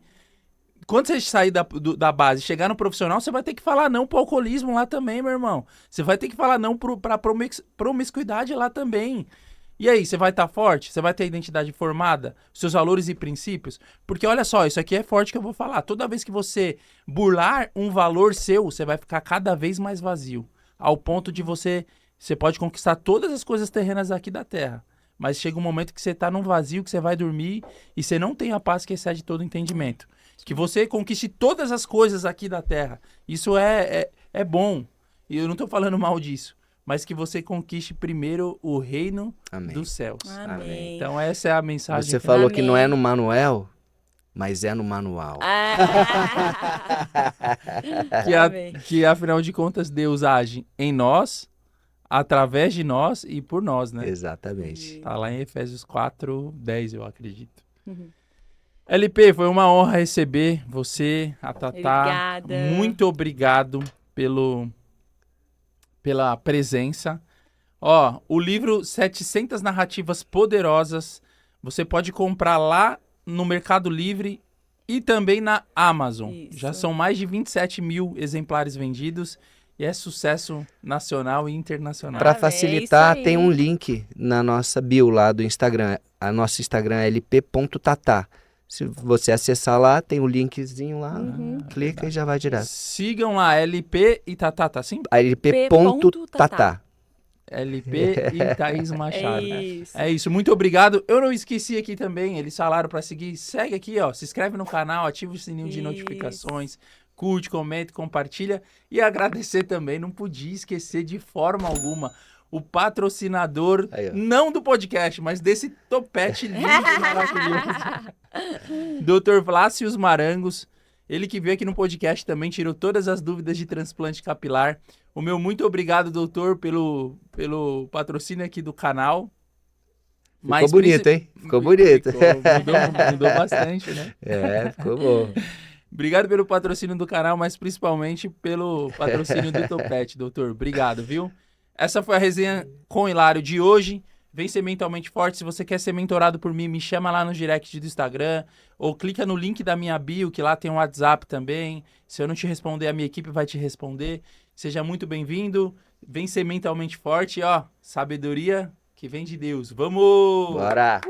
Quando você sair da base e chegar no profissional, você vai ter que falar não pro alcoolismo lá também, meu irmão. Você vai ter que falar não pra promiscuidade lá também. E aí, você vai estar forte? Você vai ter a identidade formada? Seus valores e princípios? Porque olha só, isso aqui é forte que eu vou falar. Toda vez que você burlar um valor seu, você vai ficar cada vez mais vazio. Ao ponto de você pode conquistar todas as coisas terrenas aqui da terra. Mas chega um momento que você está num vazio, que você vai dormir e você não tem a paz que excede todo entendimento. Que você conquiste todas as coisas aqui da terra. Isso é bom. E eu não estou falando mal disso. Mas que você conquiste primeiro o reino dos céus. Amém. Então essa é a mensagem. Você falou Amém. que não é no manual, mas é no manual. Que afinal de contas Deus age em nós, através de nós e por nós, né? Exatamente. Tá lá em Efésios 4:10, eu acredito. Uhum. LP, foi uma honra receber você, a Tatá. Obrigada. Muito obrigado pela presença. Ó, o livro 700 Narrativas Poderosas, você pode comprar lá no Mercado Livre e também na Amazon. Isso. Já são mais de 27 mil exemplares vendidos e é sucesso nacional e internacional. Para é facilitar, isso aí. tem um link na nossa bio lá do Instagram. A nosso Instagram é lp.tatá. Se você acessar lá, tem o linkzinho lá, clica e já vai direto. Sigam lá, LP e Tatá, tá assim? lp.tatá. LP e Thaís Machado. Isso. É isso, muito obrigado. Eu não esqueci aqui também, eles falaram para seguir. Segue aqui, ó, se inscreve no canal, ativa o sininho de Isso. notificações, curte, comenta, compartilha. E agradecer também, não podia esquecer de forma alguma o patrocinador, Aí, ó. não do podcast, mas desse topete lindo e maravilhoso. Dr. Vlácios Marangos, ele que veio aqui no podcast também, tirou todas as dúvidas de transplante capilar. O meu muito obrigado, doutor, pelo patrocínio aqui do canal. Ficou bonito, hein? Ficou bonito. Mudou bastante, né? Ficou bom. Obrigado pelo patrocínio do canal, mas principalmente pelo patrocínio do Topete, doutor. Obrigado, viu? Essa foi a resenha com Hilário de hoje. Vem ser mentalmente forte. Se você quer ser mentorado por mim, me chama lá no direct do Instagram ou clica no link da minha bio, que lá tem um WhatsApp também. Se eu não te responder, a minha equipe vai te responder. Seja muito bem-vindo. Vem ser mentalmente forte, ó. Sabedoria que vem de Deus. Vamos! Bora!